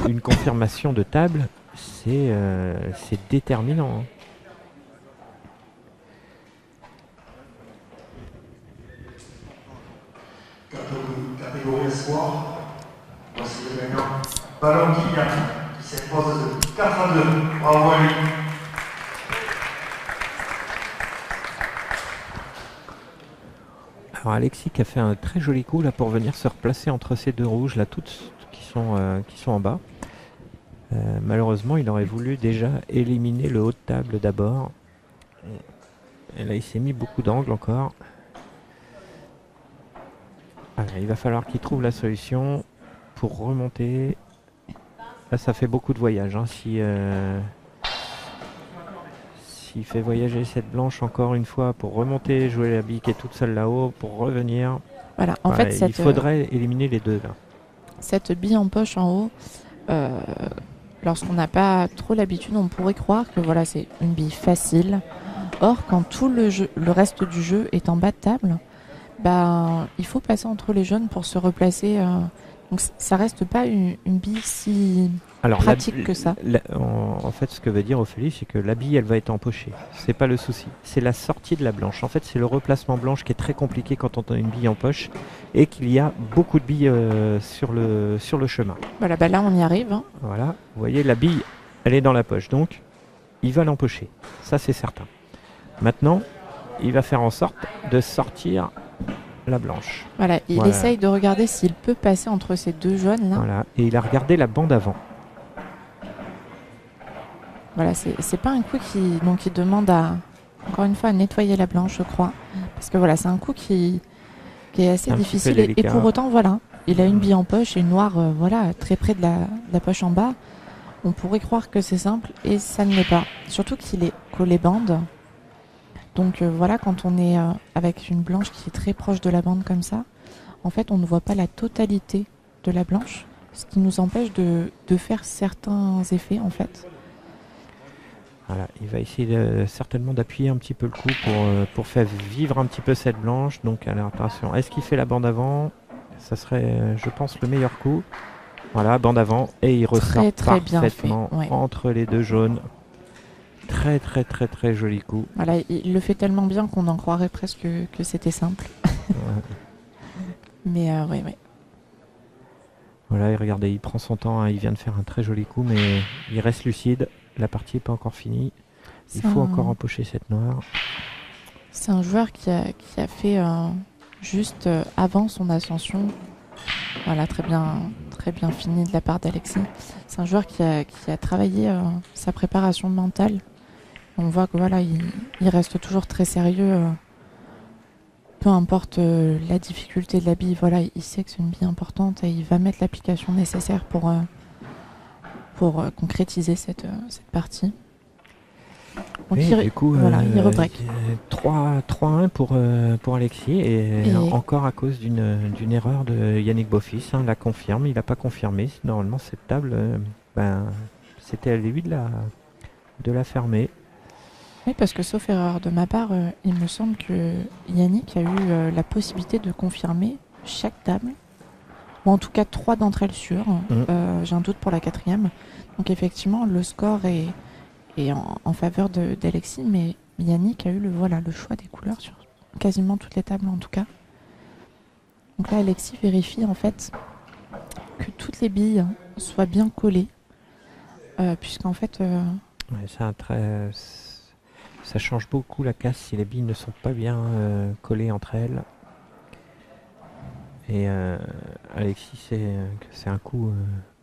S1: Une confirmation de table, c'est déterminant. Hein.
S3: Catégorie espoir. Voici le gagnant. Ballon Guignac qui s'impose de 4-2. Bravo à lui.
S1: Alors Alexis qui a fait un très joli coup là pour venir se replacer entre ces 2 rouges là, toutes qui sont en bas. Malheureusement, il aurait voulu déjà éliminer le haut de table d'abord. Et là, il s'est mis beaucoup d'angles encore. Alors, il va falloir qu'il trouve la solution pour remonter. Là, ça fait beaucoup de voyages. Hein. S'il fait voyager cette blanche encore une fois pour remonter, jouer la bille qui est toute seule là-haut, pour revenir.
S2: Voilà, en fait,
S1: il faudrait éliminer les 2 là.
S2: Cette bille en poche en haut, lorsqu'on n'a pas trop l'habitude, on pourrait croire que c'est une bille facile. Or, quand tout le reste du jeu est en bas de table, il faut passer entre les jaunes pour se replacer. Donc ça reste pas une bille si pratique que ça.
S1: En fait, ce que veut dire Ophélie, c'est que la bille, elle va être empochée. C'est pas le souci. C'est la sortie de la blanche. En fait, c'est le replacement blanche qui est très compliqué quand on a une bille en poche et qu'il y a beaucoup de billes sur le chemin.
S2: Voilà, là on y arrive. Hein.
S1: Voilà, vous voyez, la bille, elle est dans la poche. Donc, il va l'empocher. Ça, c'est certain. Maintenant, il va faire en sorte de sortir la blanche.
S2: Voilà, il essaye de regarder s'il peut passer entre ces 2 jaunes là.
S1: Voilà, et il a regardé la bande avant.
S2: Voilà, c'est pas un coup qui demande encore une fois à nettoyer la blanche, je crois. Parce que voilà, c'est un coup qui est assez
S1: Un petit peu
S2: difficile. Et
S1: délicat.
S2: pour autant, voilà, il a une bille en poche et une noire voilà, très près de la poche en bas. On pourrait croire que c'est simple et ça ne l'est pas. Surtout qu'il est collé bande. Donc voilà, quand on est avec une blanche qui est très proche de la bande comme ça, en fait, on ne voit pas la totalité de la blanche, ce qui nous empêche de faire certains effets, en fait.
S1: Voilà, il va essayer certainement d'appuyer un petit peu le coup pour faire vivre un petit peu cette blanche. Donc, alors, attention, est-ce qu'il fait la bande avant? Ça serait, je pense, le meilleur coup. Voilà, bande avant. Et il ressort
S2: Très bien
S1: parfaitement
S2: fait, ouais.
S1: entre les deux jaunes. Très, très, très, très joli coup.
S2: Voilà, il le fait tellement bien qu'on en croirait presque que c'était simple.
S1: Ouais.
S2: Mais oui.
S1: Voilà, et regardez, il prend son temps. Hein, il vient de faire un très joli coup, mais il reste lucide. La partie n'est pas encore finie. Il faut encore empocher cette noire.
S2: C'est un joueur qui a fait juste avant son ascension. Voilà, très bien fini de la part d'Alexis. C'est un joueur qui a travaillé sa préparation mentale. On voit que voilà, il reste toujours très sérieux. Peu importe la difficulté de la bille, voilà, il sait que c'est une bille importante et il va mettre l'application nécessaire pour concrétiser cette partie. Donc
S1: Et du coup,
S2: voilà, il rebreak.
S1: 3-1 pour Alexis et encore à cause d'une erreur de Yannick Beaufils. Hein, la confirme, il n'a pas confirmé. Normalement, cette table, c'était à lui de la fermer.
S2: Oui, parce que sauf erreur de ma part, il me semble que Yannick a eu la possibilité de confirmer chaque table, ou en tout cas 3 d'entre elles sûres. J'ai un doute pour la 4e. Donc effectivement, le score est en faveur d'Alexis, mais Yannick a eu le choix des couleurs sur quasiment toutes les tables en tout cas. Donc là, Alexis vérifie en fait que toutes les billes soient bien collées, puisqu'en fait...
S1: ça change beaucoup la casse si les billes ne sont pas bien collées entre elles. Et Alexis, c'est un coup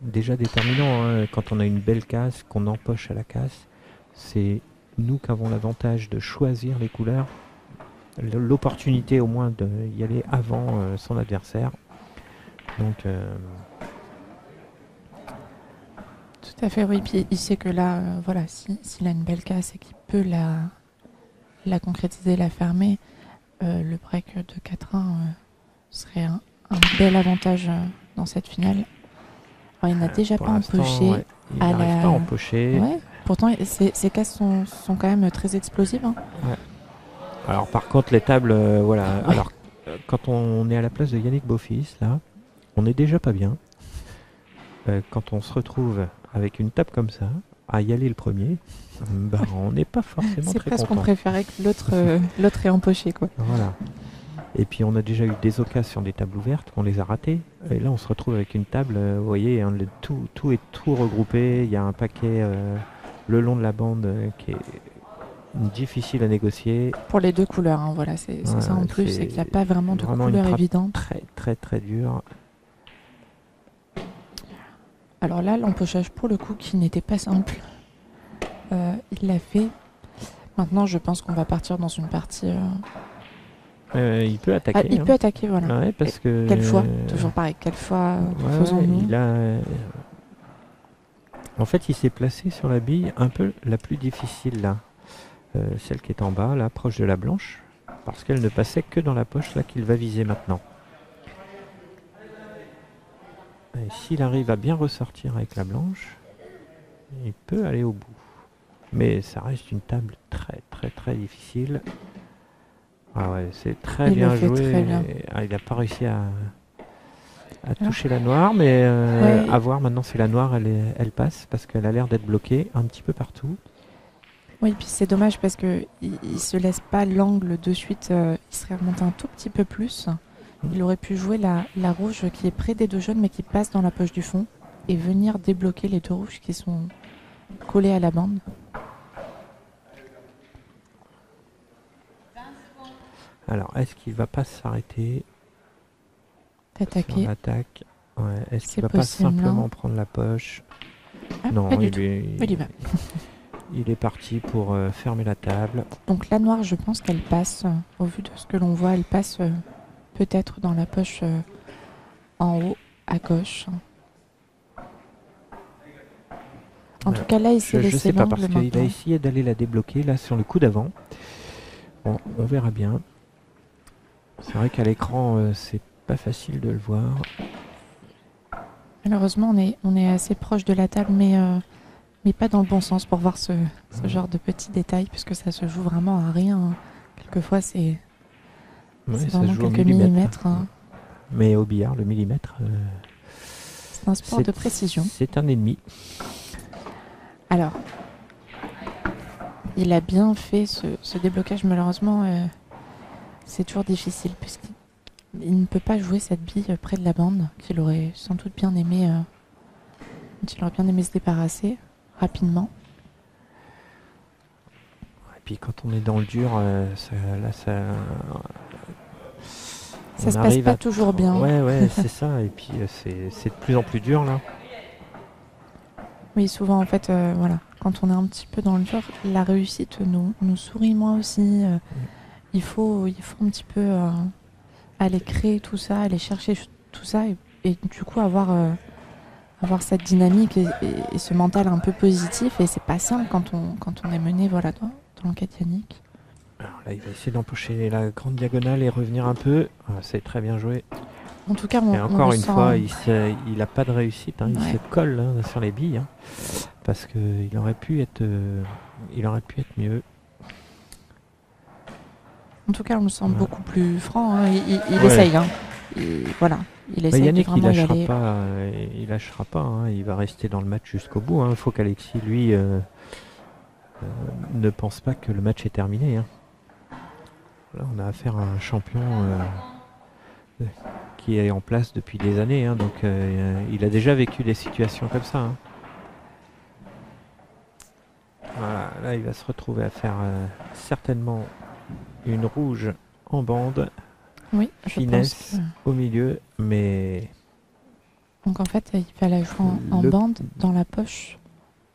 S1: déjà déterminant. Hein, quand on a une belle casse, qu'on empoche à la casse, c'est nous qui avons l'avantage de choisir les couleurs, l'opportunité au moins d'y aller avant son adversaire. Donc
S2: tout à fait, oui. Puis il sait que là, voilà, s'il a une belle casse et qu'il peut la concrétiser, la fermer, le break de 4-1 serait un bel avantage dans cette finale. Alors, il n'a déjà pas empoché.
S1: Ouais, il n'arrive pas à empocher.
S2: Ouais, pourtant, ses casses sont quand même très explosives. Hein.
S1: Ouais. Alors par contre, les tables, voilà. Ouais. Alors quand on est à la place de Yannick Beaufils, là, on n'est déjà pas bien. Quand on se retrouve avec une table comme ça, à y aller le premier, on n'est pas forcément très content.
S2: C'est presque qu'on préférait que l'autre ait empoché, quoi.
S1: Voilà. Et puis on a déjà eu des occasions sur des tables ouvertes, on les a ratées. Et là on se retrouve avec une table, vous voyez, hein, tout est tout regroupé. Il y a un paquet le long de la bande qui est difficile à négocier.
S2: Pour les deux couleurs, hein, voilà, c'est ça en plus, c'est qu'il n'y a pas vraiment de couleur évidente.
S1: Très très très dur.
S2: Alors là, l'empochage pour le coup qui n'était pas simple, il l'a fait. Maintenant je pense qu'on va partir dans une partie...
S1: il peut attaquer.
S2: Il peut attaquer, voilà.
S1: Ouais, parce que...
S2: Quelle fois? Toujours pareil, quelle fois faisons-nous?
S1: En fait, il s'est placé sur la bille un peu la plus difficile, là. Celle qui est en bas, là, proche de la blanche. Parce qu'elle ne passait que dans la poche, là, qu'il va viser maintenant. Et s'il arrive à bien ressortir avec la blanche, il peut aller au bout. Mais ça reste une table très, très, très difficile. Ah ouais, c'est très bien joué.
S2: Très bien.
S1: Il n'a pas réussi à toucher la noire, mais à voir maintenant si la noire elle passe, parce qu'elle a l'air d'être bloquée un petit peu partout.
S2: Oui, puis c'est dommage parce qu'il ne se laisse pas l'angle de suite, il serait remonté un tout petit peu plus. Il aurait pu jouer la rouge qui est près des deux jaunes mais qui passe dans la poche du fond et venir débloquer les deux rouges qui sont collés à la bande.
S1: Alors, est-ce qu'il va pas s'arrêter
S2: d'attaquer?
S1: L'attaque. Ouais. Est-ce qu'il va pas simplement prendre la poche?
S2: Ah,
S1: non,
S2: pas du tout. Il y va.
S1: il est parti pour fermer la table.
S2: Donc la noire, je pense qu'elle passe, au vu de ce que l'on voit, elle passe peut-être dans la poche en haut à gauche. En tout cas, là, il s'est
S1: Je
S2: laissé
S1: sais pas, parce
S2: l'angle
S1: qu'il a
S2: maintenant.
S1: essayé d'aller la débloquer là sur le coup d'avant. Bon, on verra bien. C'est vrai qu'à l'écran, c'est pas facile de le voir.
S2: Malheureusement, on est assez proche de la table, mais pas dans le bon sens pour voir ce genre de petits détails, puisque ça se joue vraiment à rien. Quelquefois, c'est
S1: Ouais, ça
S2: vraiment
S1: se joue au
S2: quelques millimètres. Hein.
S1: Mais au billard, le millimètre,
S2: C'est un sport de précision.
S1: c'est un ennemi.
S2: Alors, il a bien fait ce déblocage. Malheureusement, c'est toujours difficile, puisqu'il ne peut pas jouer cette bille près de la bande, qu'il aurait sans doute bien aimé, dont il aurait bien aimé se débarrasser rapidement.
S1: Et puis quand on est dans le dur,
S2: Ça se passe pas toujours bien.
S1: Ouais, c'est ça. Et puis c'est de plus en plus dur là.
S2: Oui, souvent, en fait, voilà, quand on est un petit peu dans le dur, la réussite nous sourit moins aussi. Il faut un petit peu aller créer tout ça, aller chercher tout ça et du coup avoir cette dynamique et ce mental un peu positif. Et c'est pas simple quand on est mené voilà, dans le cas de Yannick.
S1: Alors là, il va essayer d'empocher la grande diagonale et revenir un peu. Ah, c'est très bien joué.
S2: En tout cas,
S1: Et encore
S2: le
S1: une
S2: sent,
S1: fois, il n'a pas de réussite. Hein. Il
S2: Ouais.
S1: se colle hein, sur les billes. Hein, parce qu'il aurait pu être mieux.
S2: En tout cas, on le sent
S1: Ouais.
S2: beaucoup plus franc. Hein. Il
S1: Ouais.
S2: essaye. Hein. Voilà. Il
S1: Bah,
S2: essaye de
S1: Yannick, il
S2: vraiment y
S1: lâchera
S2: aller.
S1: pas. Il lâchera pas. Hein. Il va rester dans le match jusqu'au bout. Il faut qu'Alexis, lui, ne pense pas que le match est terminé. Hein. Là, on a affaire à un champion qui est en place depuis des années. Hein. Donc, il a déjà vécu des situations comme ça. Hein. Voilà, là, il va se retrouver à faire certainement une rouge en bande,
S2: Oui, je
S1: finesse
S2: pense que...
S1: au milieu, mais
S2: Donc en fait, il va la jouer en bande dans la poche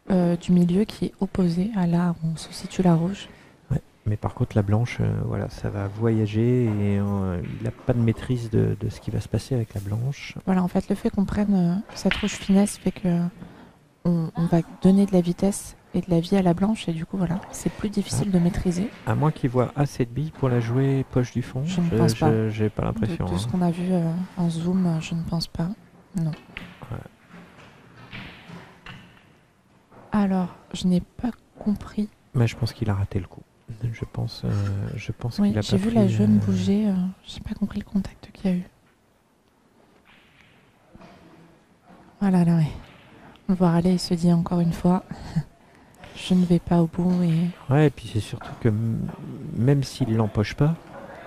S2: du milieu qui est opposée à là où se situe la rouge.
S1: mais par contre la blanche, voilà, ça va voyager et il n'a pas de maîtrise de ce qui va se passer avec la blanche.
S2: Voilà, en fait, le fait qu'on prenne cette rouge finesse fait que on va donner de la vitesse et de la vie à la blanche et du coup, voilà, c'est plus difficile de maîtriser.
S1: À moins qu'il voit assez de billes pour la jouer poche du fond,
S2: Je ne pense pas.
S1: J'ai pas l'impression.
S2: De ce
S1: Hein.
S2: qu'on a vu en zoom, je ne pense pas. Non.
S1: Ouais.
S2: Alors, je n'ai pas compris.
S1: Mais je pense qu'il a raté le coup. Je pense
S2: Oui,
S1: qu'il a
S2: j'ai
S1: pas
S2: vu
S1: pris,
S2: la jaune bouger. J'ai pas compris le contact qu'il y a eu. Voilà, là, ouais. On le voit aller, il se dit encore une fois, je ne vais pas au bout et...
S1: Ouais, et puis c'est surtout que même s'il l'empoche pas,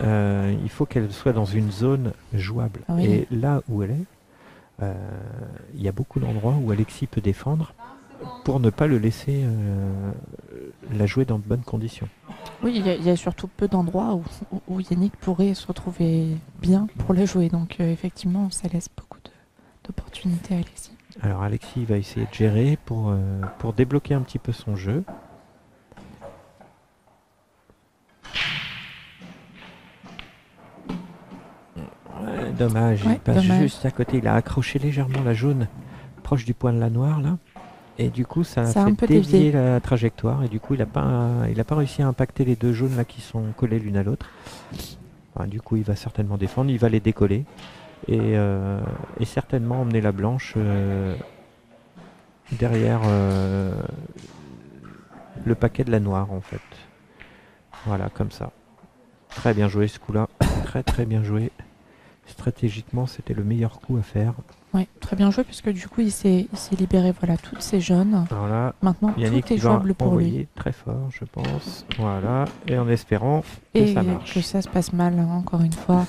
S1: il faut qu'elle soit dans une zone jouable.
S2: Oui.
S1: Et là où elle est, il y a beaucoup d'endroits où Alexis peut défendre pour ne pas le laisser la jouer dans de bonnes conditions.
S2: Oui, il y a surtout peu d'endroits où Yannick pourrait se retrouver bien pour le jouer. Donc effectivement, ça laisse beaucoup d'opportunités à Alexis.
S1: Alors Alexis va essayer de gérer pour débloquer un petit peu son jeu. Ouais, dommage,
S2: Ouais,
S1: il passe
S2: dommage.
S1: juste à côté. Il a accroché légèrement la jaune proche du point de la noire là. Et du coup, ça a
S2: Ça a un
S1: fait
S2: peu
S1: dévier
S2: dévié.
S1: la trajectoire. Et du coup, il n'a pas réussi à impacter les deux jaunes là qui sont collés l'une à l'autre. Enfin, du coup, il va certainement défendre. Il va les décoller. Et certainement emmener la blanche derrière le paquet de la noire en fait. Voilà, comme ça. Très bien joué ce coup-là. Très très bien joué. Stratégiquement, c'était le meilleur coup à faire.
S2: Oui, très bien joué puisque du coup, il s'est libéré voilà, toutes ces jaunes.
S1: Alors là,
S2: Maintenant,
S1: Yannick
S2: tout est
S1: il va
S2: jouable pour lui.
S1: envoyer très fort, je pense. Voilà, et en espérant que
S2: Et
S1: ça marche.
S2: que ça se passe mal, hein, encore une fois.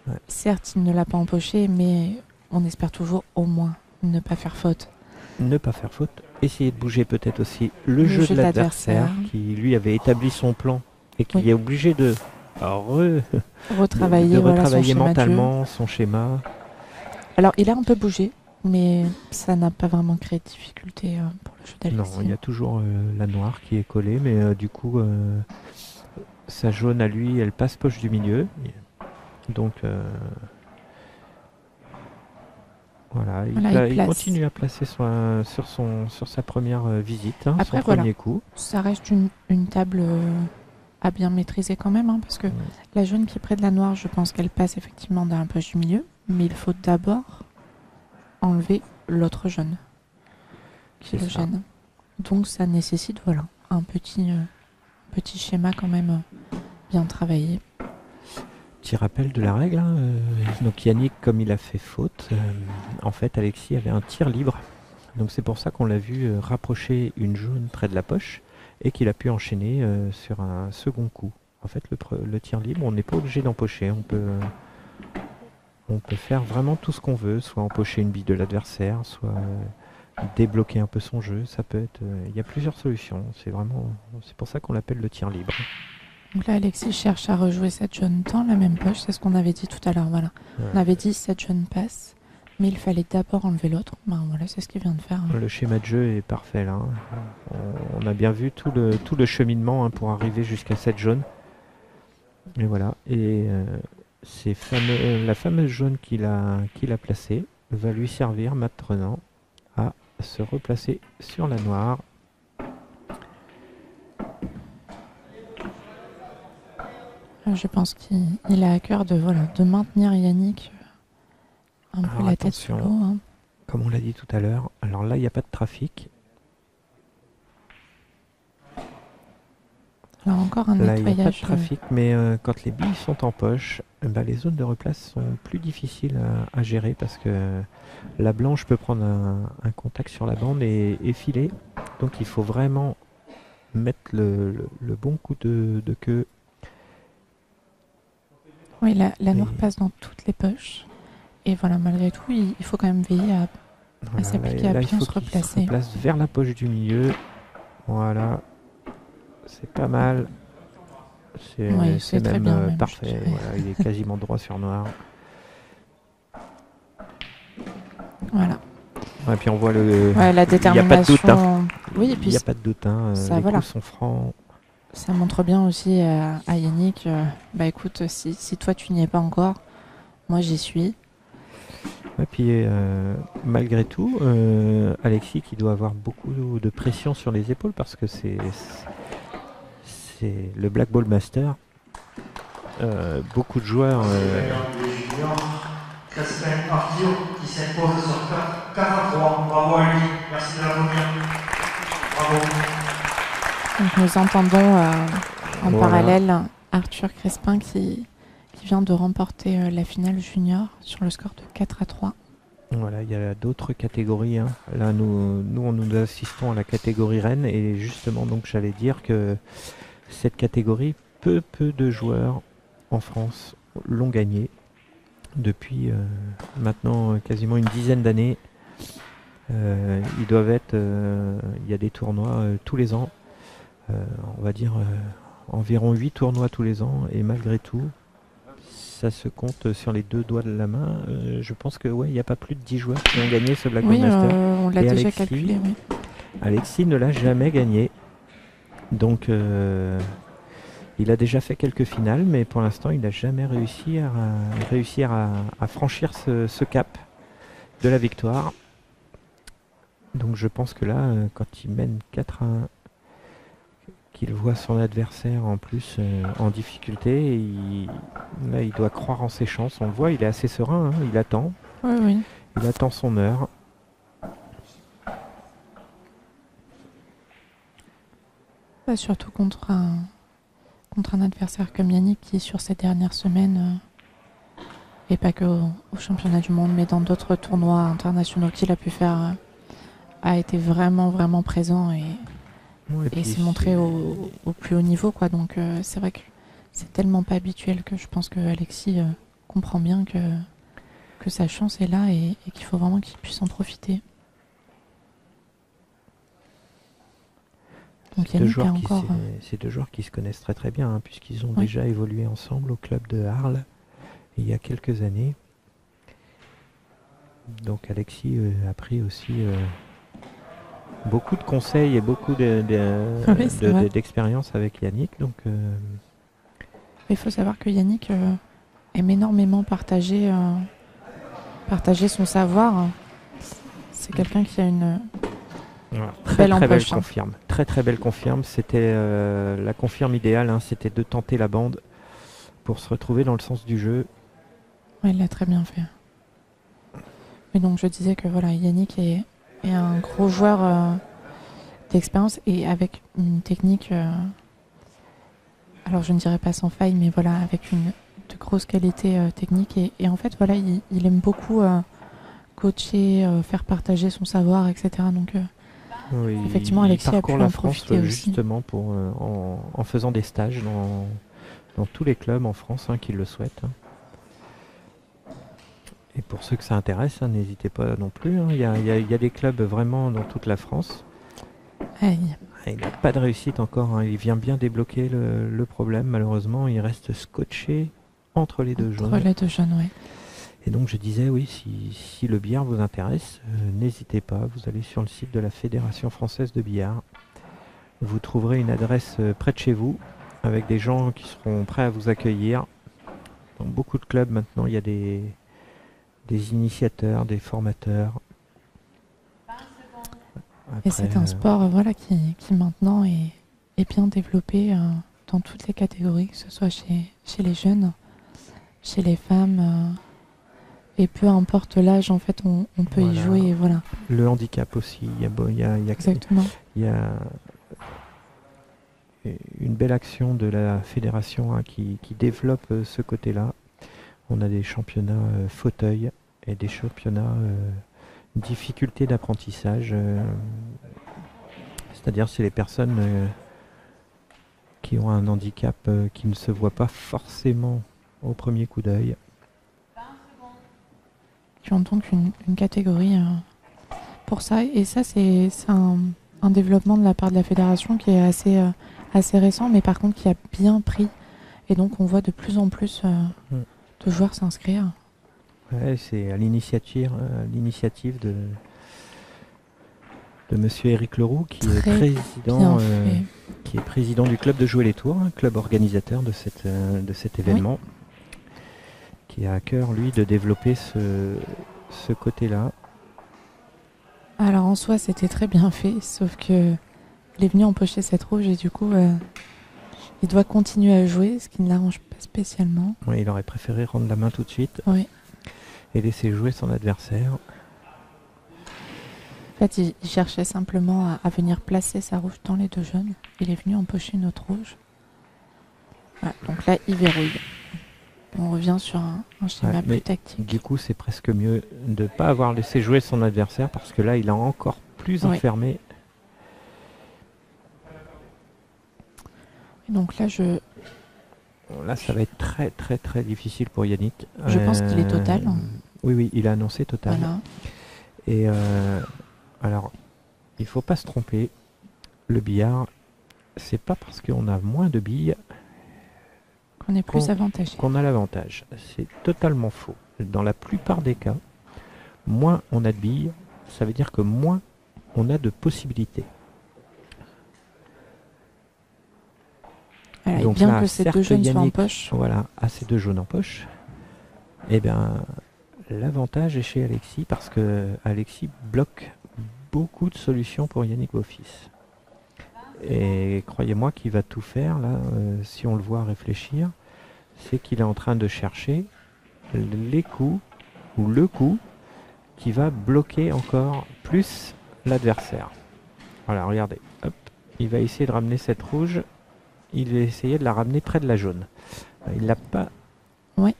S1: Ouais.
S2: Certes, il ne l'a pas empoché, mais on espère toujours au moins ne pas faire faute.
S1: Ne pas faire faute. Essayer de bouger peut-être aussi le jeu de l'adversaire qui lui avait établi son plan et qui est obligé de
S2: retravailler,
S1: de
S2: voilà, son
S1: retravailler
S2: schéma de jeu.
S1: mentalement son schéma.
S2: Alors, il a un peu bougé Mais ça n'a pas vraiment créé de difficulté pour le jeu
S1: Non,
S2: d'Alexis.
S1: il y a toujours la noire qui est collée, mais du coup, sa jaune à lui, elle passe poche du milieu. Donc, voilà,
S2: Voilà, il
S1: il
S2: place.
S1: continue à placer sur sa première visite, hein,
S2: Après,
S1: son
S2: voilà.
S1: premier coup.
S2: Ça reste une table à bien maîtriser quand même, hein, parce que la jaune qui est près de la noire, je pense qu'elle passe effectivement dans la poche du milieu, mais il faut d'abord enlever l'autre jaune qui
S1: C'est
S2: le
S1: ça.
S2: gêne. Donc ça nécessite voilà, un petit schéma quand même bien travaillé.
S1: Petit rappel de la règle, hein, donc Yannick, comme il a fait faute, en fait Alexis avait un tir libre. Donc c'est pour ça qu'on l'a vu rapprocher une jaune près de la poche et qu'il a pu enchaîner sur un second coup. En fait le tir libre, on n'est pas obligé d'empocher, on peut faire vraiment tout ce qu'on veut, soit empocher une bille de l'adversaire, soit débloquer un peu son jeu, ça peut être... Il y a plusieurs solutions, c'est pour ça qu'on l'appelle le tir libre.
S2: Donc là, Alexis cherche à rejouer cette jaune dans la même poche, c'est ce qu'on avait dit tout à l'heure. Voilà.
S1: Ouais.
S2: On avait dit cette jaune passe, mais il fallait d'abord enlever l'autre. Ben voilà, c'est ce qu'il vient de faire.
S1: Le schéma de jeu est parfait là. On a bien vu tout le cheminement pour arriver jusqu'à cette jaune. Et voilà. Et la fameuse jaune qu'il a placée va lui servir maintenant à se replacer sur la noire.
S2: Je pense qu'il a à cœur de maintenir Yannick un peu
S1: Alors,
S2: la tête sous
S1: attention.
S2: l'eau. Hein.
S1: Comme on l'a dit tout à l'heure, alors là il n'y a pas de trafic.
S2: Alors encore un
S1: Là il n'y a pas de
S2: nettoyage.
S1: trafic, mais quand les billes sont en poche, les zones de replace sont plus difficiles à gérer parce que la blanche peut prendre un contact sur la bande et filer. Donc il faut vraiment mettre le bon coup de queue.
S2: Oui, la noire
S1: Et-
S2: passe dans toutes les poches. Et voilà, malgré tout, il faut quand même veiller à
S1: Voilà,
S2: s'appliquer, à
S1: il
S2: bien
S1: faut
S2: se
S1: qu'il
S2: replacer.
S1: replace vers la poche du milieu. Voilà, c'est pas mal.
S2: Oui, c'est très
S1: même
S2: bien, même, je
S1: parfait.
S2: dirais.
S1: Voilà, il est quasiment droit sur noir.
S2: Voilà.
S1: Et puis on voit le.
S2: Ouais, la
S1: Il n'y a pas de doute.
S2: détermination. Oui, et
S1: Il
S2: puis
S1: n'y a pas de doute.
S2: ça,
S1: Les
S2: voilà.
S1: coups sont francs.
S2: ça montre bien aussi à Yannick, bah écoute, si toi tu n'y es pas encore, moi j'y suis.
S1: Et puis malgré tout, Alexis qui doit avoir beaucoup de pression sur les épaules parce que c'est le Black Ball Master. Beaucoup de joueurs.
S3: Crespin Arthur qui s'impose sur 4-3. Bravo à lui. Merci de l'applaudir. Bravo.
S2: Donc nous entendons en
S1: Voilà.
S2: parallèle Arthur Crespin qui vient de remporter la finale junior sur le score de 4-3.
S1: Voilà, il y a d'autres catégories. Là, nous assistons à la catégorie reine et justement, donc j'allais dire que cette catégorie, peu de joueurs en France l'ont gagnée depuis maintenant quasiment une dizaine d'années. Ils doivent être, il y a des tournois tous les ans, on va dire environ 8 tournois tous les ans et malgré tout, ça se compte sur les deux doigts de la main. Je pense que il n'y a pas plus de 10 joueurs qui ont gagné ce Black Ball
S2: Oui,
S1: Master.
S2: on l'a
S1: Et
S2: déjà
S1: Alexis,
S2: calculé. Oui.
S1: Alexis ne l'a jamais gagné. Donc il a déjà fait quelques finales, mais pour l'instant il n'a jamais réussi à franchir ce cap de la victoire. Donc je pense que là, quand il mène 4-1, qu'il voit son adversaire en plus en difficulté, là il doit croire en ses chances. On le voit, il est assez serein, il attend.
S2: Oui.
S1: Il attend son heure.
S2: Bah, surtout contre un adversaire comme Yannick qui sur ces dernières semaines, et pas que au championnat du monde, mais dans d'autres tournois internationaux qu'il a pu faire, a été vraiment présent et
S1: puis
S2: s'est montré au plus haut niveau, quoi. Donc c'est vrai que c'est tellement pas habituel que je pense que Alexis comprend bien que sa chance est là et qu'il faut vraiment qu'il puisse en profiter. Donc Yannick a encore...
S1: C'est deux joueurs qui se connaissent très bien, puisqu'ils ont
S2: Oui.
S1: déjà évolué ensemble au club de Arles il y a quelques années. Donc Alexis a pris aussi beaucoup de conseils et beaucoup
S2: Oui, c'est vrai.
S1: d'expérience avec Yannick. Donc
S2: Il faut savoir que Yannick aime énormément partager son savoir. C'est quelqu'un qui a une
S1: voilà,
S2: belle
S1: très belle
S2: empoche.
S1: confirme. Très belle confirme. C'était la confirme idéale, hein, c'était de tenter la bande pour se retrouver dans le sens du jeu.
S2: Ouais, il l'a très bien fait. Mais donc je disais que voilà, Yannick est un gros joueur d'expérience et avec une technique, alors je ne dirais pas sans faille, mais voilà, avec de grosses qualités techniques. Et en fait, voilà, il aime beaucoup coacher, faire partager son savoir, etc. Donc
S1: Oui,
S2: effectivement,
S1: il
S2: Alexis a pu
S1: parcourt
S2: en
S1: la France
S2: profiter aussi.
S1: justement pour, en faisant des stages dans tous les clubs en France qui le souhaitent. Hein. Et pour ceux que ça intéresse, hein, n'hésitez pas non plus. Hein. Il y a des clubs vraiment dans toute la France.
S2: Aïe.
S1: Il n'a pas de réussite encore. Hein. Il vient bien débloquer le problème. Malheureusement, il reste scotché entre les deux
S2: Entre
S1: jaunes.
S2: les deux jeunes, oui.
S1: Et donc je disais, oui, si le billard vous intéresse, n'hésitez pas. Vous allez sur le site de la Fédération française de billard. Vous trouverez une adresse près de chez vous avec des gens qui seront prêts à vous accueillir. Dans beaucoup de clubs maintenant, il y a des initiateurs, des formateurs.
S2: Et c'est un sport voilà, qui maintenant est bien développé dans toutes les catégories, que ce soit chez les jeunes, chez les femmes. Et peu importe l'âge, en fait, on peut y jouer. Et voilà.
S1: Le handicap aussi.
S2: Exactement.
S1: Il y a une belle action de la fédération qui développe ce côté-là. On a des championnats fauteuil et des championnats difficulté d'apprentissage. C'est-à-dire c'est les personnes qui ont un handicap qui ne se voit pas forcément au premier coup d'œil.
S2: Qui ont donc une catégorie pour ça. Et ça, c'est un développement de la part de la fédération qui est assez récent, mais par contre qui a bien pris. Et donc on voit de plus en plus de joueurs s'inscrire.
S1: Ouais, c'est à l'initiative de monsieur Éric Leroux qui est président du club de Jouer les Tours, un club organisateur de cet événement, qui a à cœur lui de développer ce côté-là.
S2: Alors en soi c'était très bien fait, sauf que il est venu empocher cette rouge et du coup il doit continuer à jouer, ce qui ne l'arrange pas spécialement.
S1: Ouais, il aurait préféré rendre la main tout de suite et laisser jouer son adversaire.
S2: En fait, il cherchait simplement à venir placer sa rouge dans les deux jaunes. Il est venu empocher une autre rouge. Voilà, donc là, il verrouille. On revient sur un schéma plus tactique.
S1: Du coup, c'est presque mieux de ne pas avoir laissé jouer son adversaire parce que là, il a encore plus enfermé. Et
S2: donc là,
S1: Là, ça va être très très très difficile pour Yannick.
S2: Je pense qu'il est total.
S1: Oui, il a annoncé total.
S2: Voilà.
S1: Et alors, il faut pas se tromper. Le billard, c'est pas parce qu'on a moins de billes
S2: qu'on est plus avantagé.
S1: Qu'on a l'avantage. C'est totalement faux. Dans la plupart des cas, moins on a de billes, ça veut dire que moins on a de possibilités.
S2: Voilà, donc et bien là, que ces deux jaunes soient en poche.
S1: Voilà, à ces deux jaunes en poche, eh bien, l'avantage est chez Alexis parce que Alexis bloque beaucoup de solutions pour Yannick Beaufils. Et croyez-moi qu'il va tout faire, là, si on le voit réfléchir, c'est qu'il est en train de chercher les coups ou le coup qui va bloquer encore plus l'adversaire. Voilà, regardez, hop, il va essayer de ramener cette rouge. Il va essayer de la ramener près de la jaune. Il n'a pas,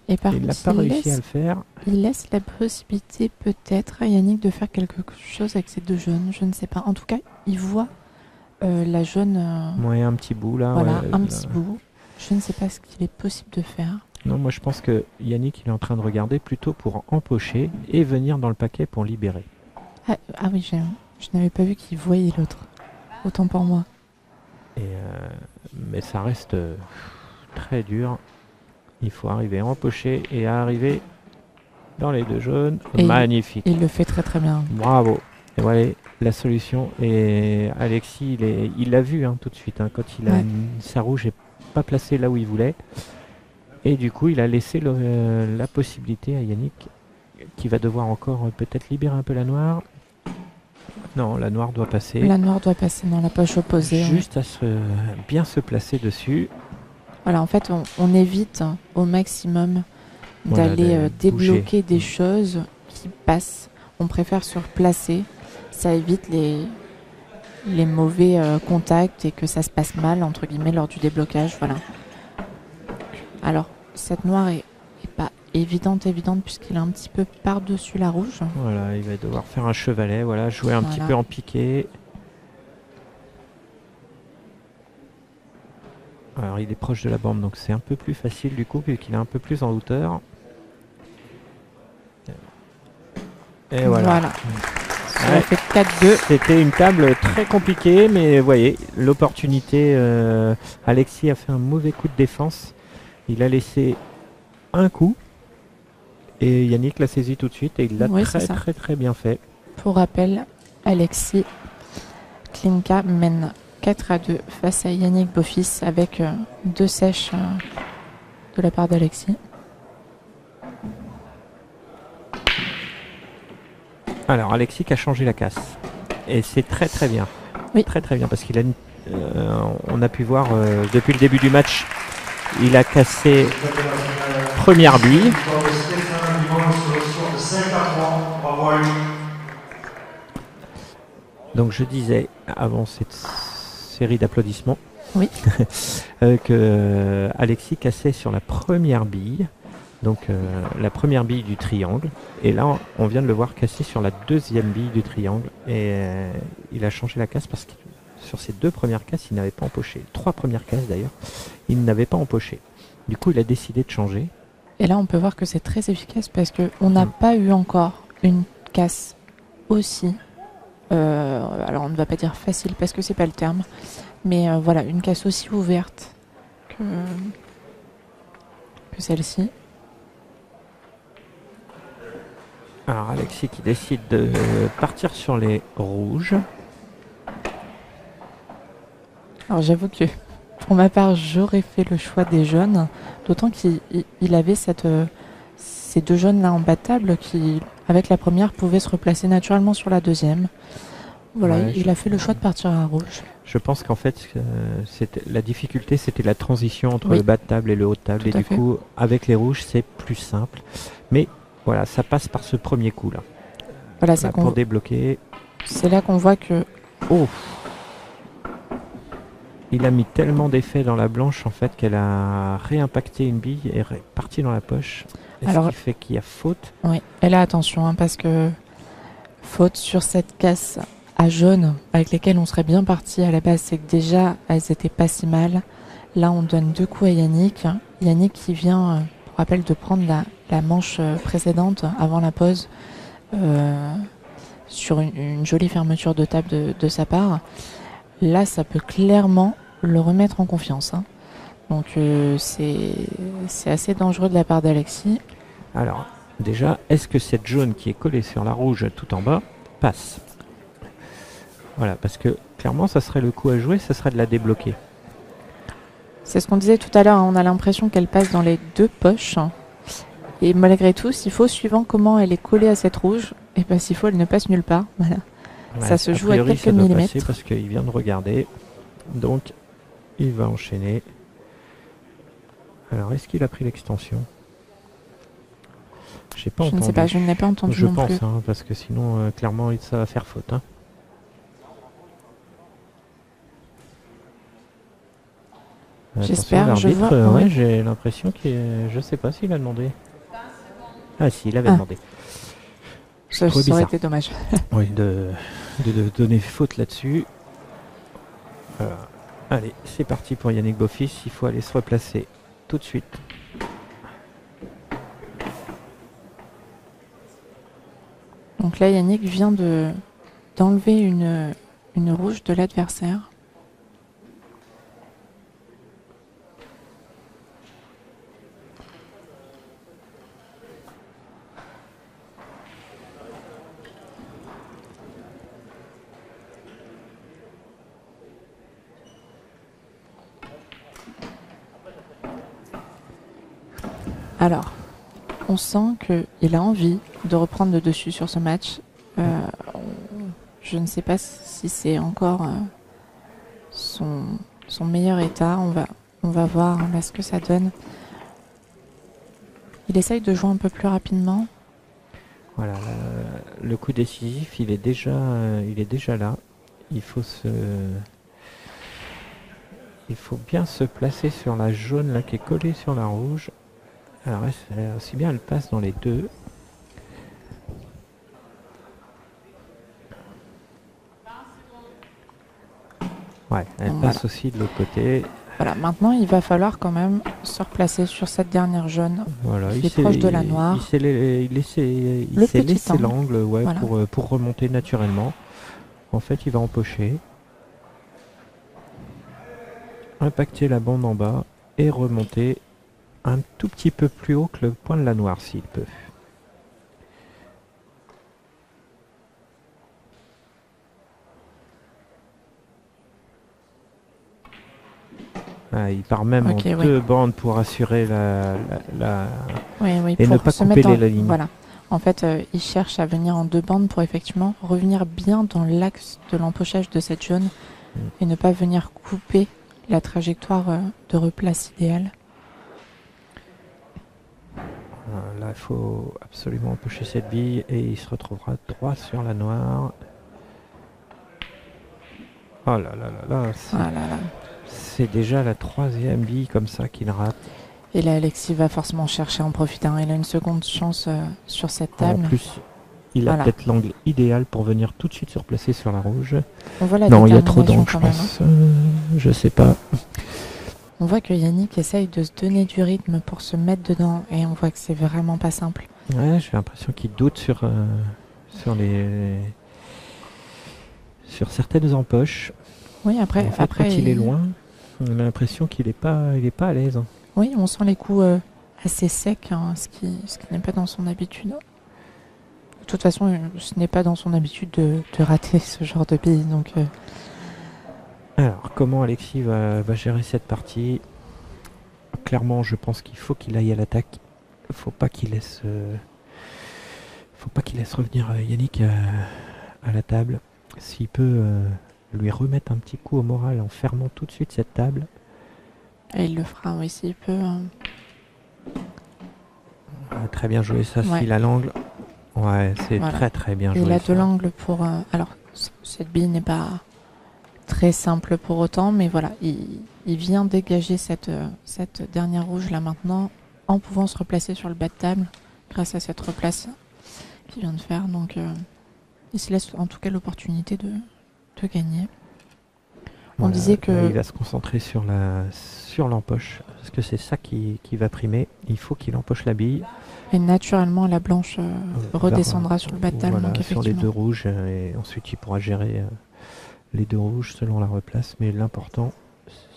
S2: et par
S1: il n'a pas réussi à le faire.
S2: Il laisse la possibilité peut-être à Yannick de faire quelque chose avec ces deux jaunes. Je ne sais pas. En tout cas, il voit la jaune.
S1: Un petit bout là.
S2: Voilà, petit bout. Je ne sais pas ce qu'il est possible de faire.
S1: Non, moi je pense que Yannick il est en train de regarder plutôt pour empocher et venir dans le paquet pour libérer.
S2: Ah oui, je n'avais pas vu qu'il voyait l'autre. Autant pour moi.
S1: Mais ça reste très dur. Il faut arriver à empocher et à arriver dans les deux jaunes.
S2: Et
S1: Magnifique.
S2: il le fait très très bien.
S1: Bravo. Et voilà la solution. Et Alexis, il l'a vu tout de suite. Quand sa rouge n'est pas placée là où il voulait. Et du coup, il a laissé la possibilité à Yannick, qui va devoir encore peut-être libérer un peu la noire. Non, la noire doit passer.
S2: La noire doit passer dans la poche opposée.
S1: Juste à bien se placer dessus.
S2: Voilà, en fait, on évite au maximum d'aller débloquer des choses qui passent. On préfère se replacer. Ça évite les mauvais contacts et que ça se passe mal, entre guillemets, lors du déblocage. Voilà. Alors, cette noire est pas évidente puisqu'il est un petit peu par-dessus la rouge.
S1: Voilà, il va devoir faire un chevalet, voilà, jouer un petit peu en piqué. Alors il est proche de la bande, donc c'est un peu plus facile du coup, puisqu'il est un peu plus en hauteur. Et voilà.
S2: Ça fait 4-2.
S1: C'était une table très compliquée, mais vous voyez, l'opportunité, Alexis a fait un mauvais coup de défense. Il a laissé un coup. Et Yannick l'a saisi tout de suite et il l'a très bien fait.
S2: Pour rappel, Alexis Klimka mène 4-2 face à Yannick Beaufils avec 2 sèches de la part d'Alexis.
S1: Alors Alexis qui a changé la casse. Et c'est très bien.
S2: Oui.
S1: Très bien parce qu'il a on a pu voir depuis le début du match, il a cassé première bille. Donc je disais avant cette série d'applaudissements que Alexis cassait sur la première bille, donc la première bille du triangle, et là on vient de le voir casser sur la deuxième bille du triangle, et il a changé la casse parce que sur ces 2 premières casses il n'avait pas empoché, 3 premières casses d'ailleurs, il n'avait pas empoché. Du coup il a décidé de changer.
S2: Et là on peut voir que c'est très efficace parce qu'on n'a pas eu encore une casse aussi. Alors on ne va pas dire facile parce que c'est pas le terme, mais voilà, une casse aussi ouverte que celle-ci.
S1: Alors Alexis qui décide de partir sur les rouges.
S2: Alors j'avoue que pour ma part j'aurais fait le choix des jaunes, d'autant qu'il avait ces 2 jaunes là en bas de table qui avec la première pouvaient se replacer naturellement sur la deuxième. Voilà, il a fait le choix de partir à rouge.
S1: Je pense qu'en fait, la difficulté, c'était la transition entre le bas de table et le haut de table. Et du coup, avec les rouges, c'est plus simple. Mais voilà, ça passe par ce premier coup là.
S2: Voilà, c'est
S1: pour débloquer.
S2: C'est là qu'on voit que...
S1: Oh, il a mis tellement d'effets dans la blanche en fait qu'elle a réimpacté une bille et est partie dans la poche. Ce qui fait qu'il y a faute.
S2: Oui, et là attention parce que faute sur cette casse à jaune avec lesquelles on serait bien parti à la base, c'est que déjà elles étaient pas si mal. Là on donne 2 coups à Yannick. Yannick qui vient, pour rappel, de prendre la manche précédente avant la pause sur une jolie fermeture de table de sa part. Là ça peut clairement le remettre en confiance. Donc c'est assez dangereux de la part d'Alexis.
S1: Alors déjà, est-ce que cette jaune qui est collée sur la rouge tout en bas passe? Voilà, parce que clairement, ça serait le coup à jouer, ça serait de la débloquer.
S2: C'est ce qu'on disait tout à l'heure, on a l'impression qu'elle passe dans les 2 poches. Et malgré tout, s'il faut, suivant comment elle est collée à cette rouge, et ben s'il faut, elle ne passe nulle part. Voilà.
S1: Ouais,
S2: ça se joue
S1: priori,
S2: à quelques millimètres.
S1: Parce qu'il vient de regarder. Donc, il va enchaîner. Alors, est-ce qu'il a pris l'extension? Je ne sais
S2: pas, je ne l'ai pas entendu
S1: je
S2: non
S1: pense,
S2: plus.
S1: Parce que sinon, clairement, ça va faire faute.
S2: J'espère, je vois.
S1: Ouais, j'ai l'impression je sais pas s'il a demandé. Ah si, il avait demandé.
S2: Ça aurait été dommage.
S1: Oui, de donner faute là-dessus. Voilà. Allez, c'est parti pour Yannick Beaufils. Il faut aller se replacer tout de suite.
S2: Donc là, Yannick vient d'enlever une rouge de l'adversaire. Alors, on sent qu'il a envie de reprendre le dessus sur ce match. Je ne sais pas si c'est encore son meilleur état. On va voir là ce que ça donne. Il essaye de jouer un peu plus rapidement.
S1: Voilà, le coup décisif, il est déjà là. Il faut bien se placer sur la jaune là qui est collée sur la rouge. Alors aussi bien elle passe dans les deux. Ouais, elle passe aussi de l'autre côté.
S2: Voilà, maintenant il va falloir quand même se replacer sur cette dernière jaune.
S1: Voilà,
S2: il est proche de la noire.
S1: Il s'est laissé l'angle, ouais, voilà. Pour remonter naturellement. En fait, il va empocher, impacter la bande en bas et remonter un tout petit peu plus haut que le point de la noire s'il peut. Ah, il part même en deux bandes pour assurer
S2: oui,
S1: et
S2: pour
S1: ne pas couper les lignes.
S2: Voilà. En fait, il cherche à venir en deux bandes pour effectivement revenir bien dans l'axe de l'empochage de cette jaune et ne pas venir couper la trajectoire de replace idéale.
S1: Là, il faut absolument empocher cette bille et il se retrouvera droit sur la noire. Oh là là là là. C'est déjà la troisième bille comme ça qu'il rate.
S2: Et là, Alexis va forcément chercher à en profiter. Il a une seconde chance sur cette table.
S1: En plus, il a peut-être l'angle idéal pour venir tout de suite se replacer sur la rouge.
S2: On voit la
S1: non, il y a trop d'angle, je pense. Je sais pas.
S2: On voit que Yannick essaye de se donner du rythme pour se mettre dedans. Et on voit que c'est vraiment pas simple.
S1: Ouais, j'ai l'impression qu'il doute sur certaines empoches.
S2: Oui, après,
S1: quand il est loin, on a l'impression qu'il n'est pas à l'aise.
S2: Oui, on sent les coups assez secs, ce qui n'est pas dans son habitude. De toute façon, ce n'est pas dans son habitude de rater ce genre de bille. Donc,
S1: Alors, comment Alexis va gérer cette partie? Clairement, je pense qu'il faut qu'il aille à l'attaque. Faut pas qu'il laisse revenir Yannick à la table. S'il peut lui remettre un petit coup au moral en fermant tout de suite cette table.
S2: Et il le fera, oui, s'il peut.
S1: Très bien joué ça, s'il a l'angle. Ouais, c'est très très bien joué.
S2: Il a de l'angle pour... alors, cette bille n'est pas très simple pour autant, mais voilà, il vient dégager cette dernière rouge là maintenant, en pouvant se replacer sur le bas de table, grâce à cette replace qu'il vient de faire. Donc, il se laisse en tout cas l'opportunité de gagner. On disait que...
S1: Il va se concentrer sur l'empoche, parce que c'est ça qui va primer. Il faut qu'il empoche la bille.
S2: Et naturellement, la blanche redescendra sur le bas de table.
S1: Voilà,
S2: donc
S1: sur les deux rouges, et ensuite il pourra gérer les deux rouges selon la replace. Mais l'important,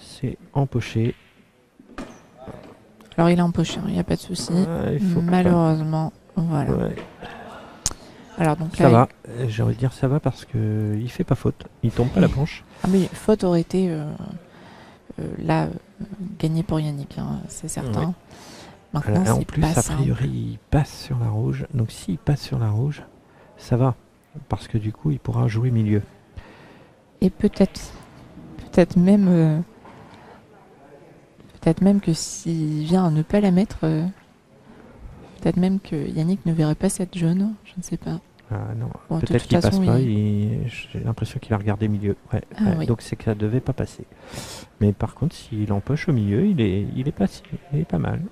S1: c'est empocher.
S2: Alors il a empoché, il n'y a pas de souci. Malheureusement, voilà. Ouais. Alors donc
S1: ça va, j'ai envie de dire ça va parce que il fait pas faute, il tombe pas la planche.
S2: Ah mais faute aurait été gagné pour Yannick, c'est certain. Ouais. Maintenant,
S1: en plus, a priori, il passe sur la rouge. Donc s'il passe sur la rouge, ça va, parce que du coup, il pourra jouer milieu.
S2: Et peut-être même que s'il vient à ne pas la mettre. Peut-être même que Yannick ne verrait pas cette jaune, je ne sais pas.
S1: Non, bon, peut-être qu'il passe pas, j'ai l'impression qu'il a regardé milieu. Ouais, oui. Donc c'est que ça devait pas passer. Mais par contre, s'il empoche au milieu, il est pas mal.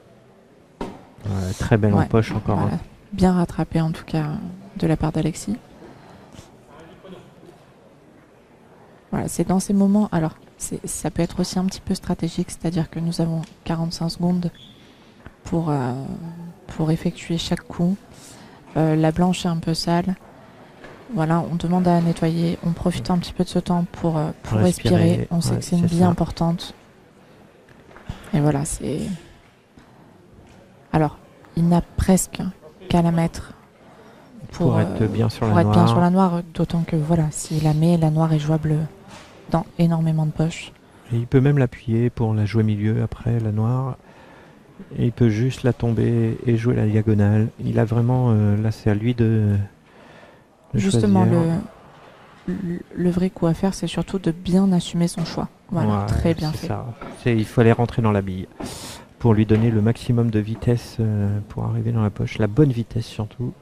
S1: Très belle empoche encore.
S2: Voilà. Bien rattrapé en tout cas de la part d'Alexis. Voilà, c'est dans ces moments. Alors, ça peut être aussi un petit peu stratégique, c'est-à-dire que nous avons 45 secondes pour effectuer chaque coup. La blanche est un peu sale. Voilà, on demande à nettoyer. On profite un petit peu de ce temps pour respirer. On sait que c'est une bille importante. Et voilà, c'est... Alors, il n'a presque qu'à la mettre
S1: pour être bien sur
S2: la noire. D'autant que, voilà, s'il la met, la noire est jouable dans énormément de poches.
S1: Et il peut même l'appuyer pour la jouer milieu après, la noire. Et il peut juste la tomber et jouer la diagonale. Il a vraiment, là c'est à lui de
S2: Justement,
S1: choisir.
S2: le vrai coup à faire, c'est surtout de bien assumer son choix. Voilà,
S1: Ouais,
S2: très bien
S1: c'est
S2: fait.
S1: ça. Il faut aller rentrer dans la bille pour lui donner le maximum de vitesse pour arriver dans la poche. La bonne vitesse surtout.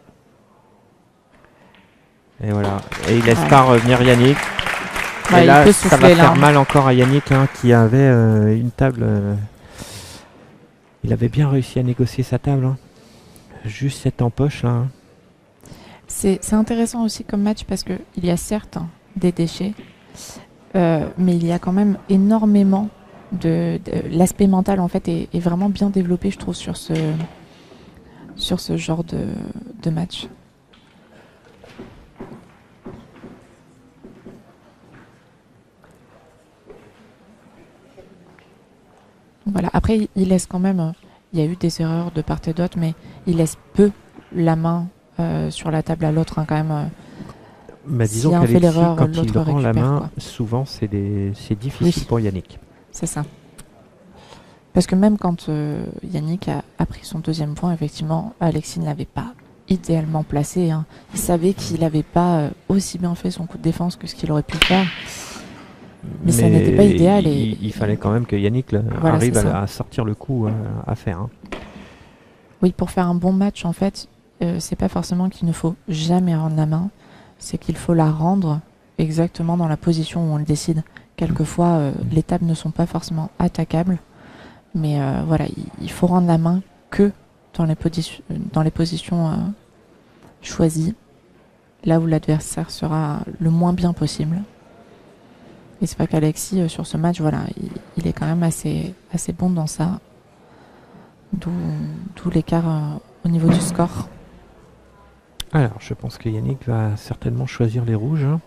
S1: Et voilà. Et il laisse
S2: Ouais.
S1: pas revenir Yannick.
S2: Ouais,
S1: Et là,
S2: il peut
S1: ça va
S2: souffler là.
S1: faire mal encore à Yannick hein, qui avait une table. Il avait bien réussi à négocier sa table. Hein. Juste cette en poche là. Hein.
S2: C'est intéressant aussi comme match parce qu'il y a certes des déchets, mais il y a quand même énormément l'aspect mental en fait est vraiment bien développé, je trouve, sur ce genre de match. Voilà. Après, il laisse quand même. Il y a eu des erreurs de part et d'autre, mais il laisse peu la main sur la table à l'autre, hein, quand même.
S1: Bah,
S2: Si
S1: disons
S2: un fait
S1: qu'Alexis,
S2: l'erreur,
S1: quand il
S2: l'autre
S1: rend la
S2: récupère,
S1: main,
S2: quoi.
S1: souvent c'est difficile
S2: Oui.
S1: pour Yannick.
S2: C'est ça. Parce que même quand Yannick a pris son deuxième point, effectivement, Alexis ne l'avait pas idéalement placé. Hein. Il savait qu'il n'avait pas aussi bien fait son coup de défense que ce qu'il aurait pu faire. Mais ça n'était pas idéal.
S1: Il fallait quand même que Yannick
S2: Voilà,
S1: arrive
S2: c'est ça.
S1: à sortir le coup à faire. Hein.
S2: Oui, pour faire un bon match, en fait, c'est pas forcément qu'il ne faut jamais rendre la main, c'est qu'il faut la rendre exactement dans la position où on le décide. Quelquefois, les tables ne sont pas forcément attaquables, mais voilà, il faut rendre la main que dans les positions choisies, là où l'adversaire sera le moins bien possible. Et c'est vrai qu'Alexis, sur ce match, voilà, il est quand même assez bon dans ça. D'où l'écart au niveau du score.
S1: Alors, je pense que Yannick va certainement choisir les rouges. Hein.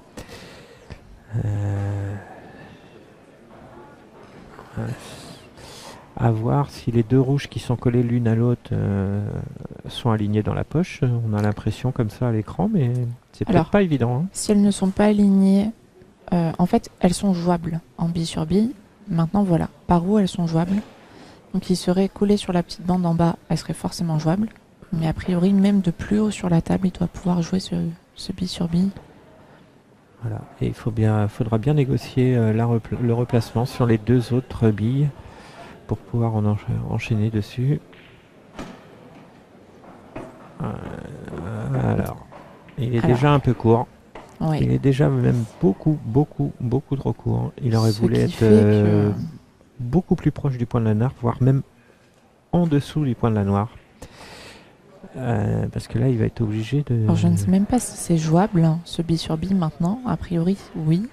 S1: À voir si les deux rouges qui sont collés l'une à l'autre sont alignés dans la poche. On a l'impression comme ça à l'écran, mais c'est peut-être pas évident. Hein.
S2: Si elles ne sont pas alignées, en fait, elles sont jouables en bille sur bille. Maintenant, voilà, par où elles sont jouables. Donc, il serait collé sur la petite bande en bas, elle serait forcément jouable. Mais a priori, même de plus haut sur la table, il doit pouvoir jouer ce bille sur bille.
S1: Voilà. Et il faudra bien négocier le replacement sur les deux autres billes pour pouvoir en enchaîner dessus. Alors, il est déjà un peu court.
S2: Oui.
S1: Il est déjà même beaucoup trop court. Il aurait voulu être beaucoup plus proche du point de la noire, voire même en dessous du point de la noire. Parce que là, il va être obligé de...
S2: Alors, je ne sais même pas si c'est jouable, hein, ce bille sur bille maintenant. A priori, oui.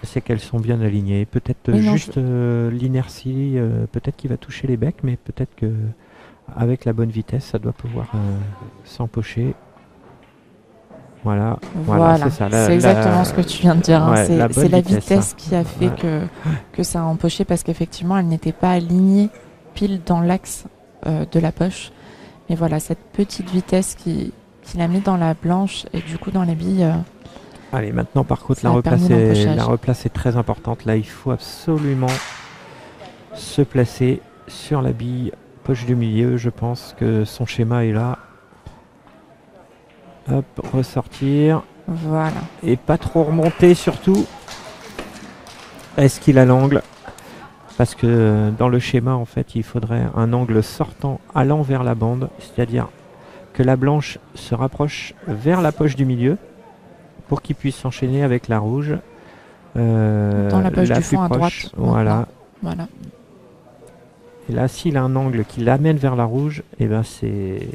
S1: C'est qu'elles sont bien alignées. Peut-être juste l'inertie, peut-être qu'il va toucher les becs, mais peut-être que avec la bonne vitesse, ça doit pouvoir s'empocher. Voilà, c'est ça.
S2: C'est exactement ce que tu viens de dire. Hein.
S1: Ouais,
S2: c'est la vitesse qui a fait que ça a empoché parce qu'effectivement, elle n'était pas alignée pile dans l'axe de la poche. Mais voilà, cette petite vitesse qui l'a mis dans la blanche et du coup dans les billes.
S1: Allez, maintenant par contre, la replace est très importante. Là, il faut absolument se placer sur la bille poche du milieu. Je pense que son schéma est là. Hop, ressortir.
S2: Voilà.
S1: Et pas trop remonter surtout. Est-ce qu'il a l'angle? Parce que dans le schéma, en fait, il faudrait un angle sortant allant vers la bande. C'est-à-dire que la blanche se rapproche vers la poche du milieu pour qu'il puisse s'enchaîner avec la rouge.
S2: Dans la poche du fond à droite.
S1: Voilà.
S2: Et
S1: là, s'il a un angle qui l'amène vers la rouge, et ben c'est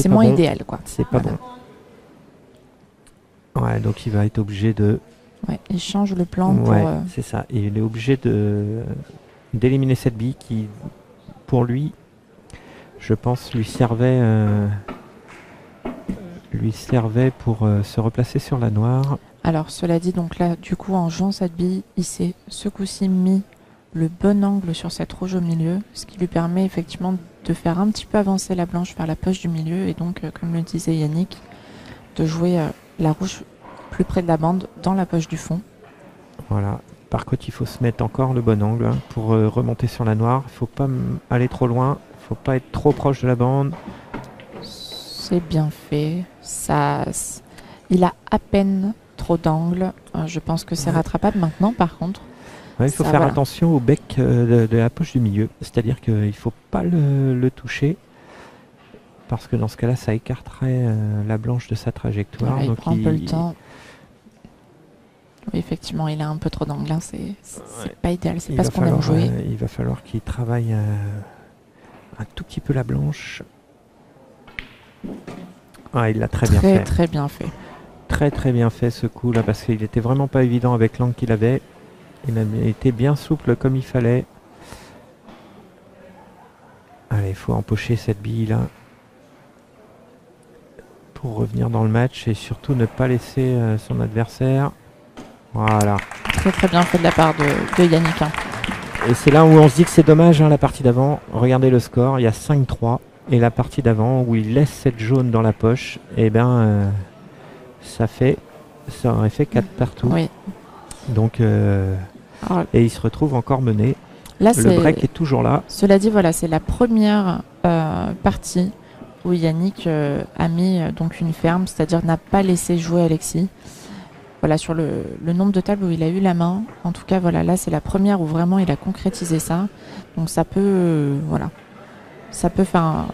S2: moins
S1: bon.
S2: idéal, quoi.
S1: C'est pas bon. Ouais, donc il va être obligé de...
S2: Ouais, il change le plan pour...
S1: c'est ça. Et il est obligé d'éliminer cette bille qui, pour lui, je pense, lui servait pour se replacer sur la noire.
S2: Alors, cela dit, donc là, du coup, en jouant cette bille, il s'est ce coup-ci mis le bon angle sur cette rouge au milieu, ce qui lui permet effectivement de faire un petit peu avancer la blanche vers la poche du milieu et donc, comme le disait Yannick, de jouer la rouge plus près de la bande dans la poche du fond.
S1: Voilà. Par contre, il faut se mettre encore le bon angle hein, pour remonter sur la noire. Il ne faut pas aller trop loin. Il ne faut pas être trop proche de la bande.
S2: C'est bien fait. Il a à peine trop d'angle. Je pense que c'est rattrapable maintenant, par contre.
S1: Ouais, il faut faire attention au bec de la poche du milieu. C'est-à-dire qu'il ne faut pas le toucher. Parce que dans ce cas-là, ça écarterait la blanche de sa trajectoire.
S2: Il
S1: donc
S2: prend un peu le temps. Oui, effectivement, il a un peu trop d'angle. Hein. C'est pas idéal. C'est pas ce qu'on aime jouer.
S1: Il va falloir qu'il travaille un tout petit peu la blanche. Ah, il l'a très bien fait.
S2: Très bien fait.
S1: Très bien fait ce coup là parce qu'il n'était vraiment pas évident avec l'angle qu'il avait. Il a été bien souple comme il fallait. Allez, il faut empocher cette bille là pour revenir dans le match et surtout ne pas laisser son adversaire. Voilà.
S2: Très bien fait de la part de Yannick. Hein.
S1: Et c'est là où on se dit que c'est dommage hein, la partie d'avant. Regardez le score, il y a 5-3. Et la partie d'avant où il laisse cette jaune dans la poche, et ça aurait fait 4 partout.
S2: Oui.
S1: Donc, et il se retrouve encore mené.
S2: Là,
S1: le break est toujours là.
S2: Cela dit, voilà, c'est la première partie où Yannick a mis donc une ferme, c'est-à-dire n'a pas laissé jouer Alexis. Voilà, sur le nombre de tables où il a eu la main. En tout cas, voilà, là, c'est la première où vraiment il a concrétisé ça. Donc ça peut, ça peut faire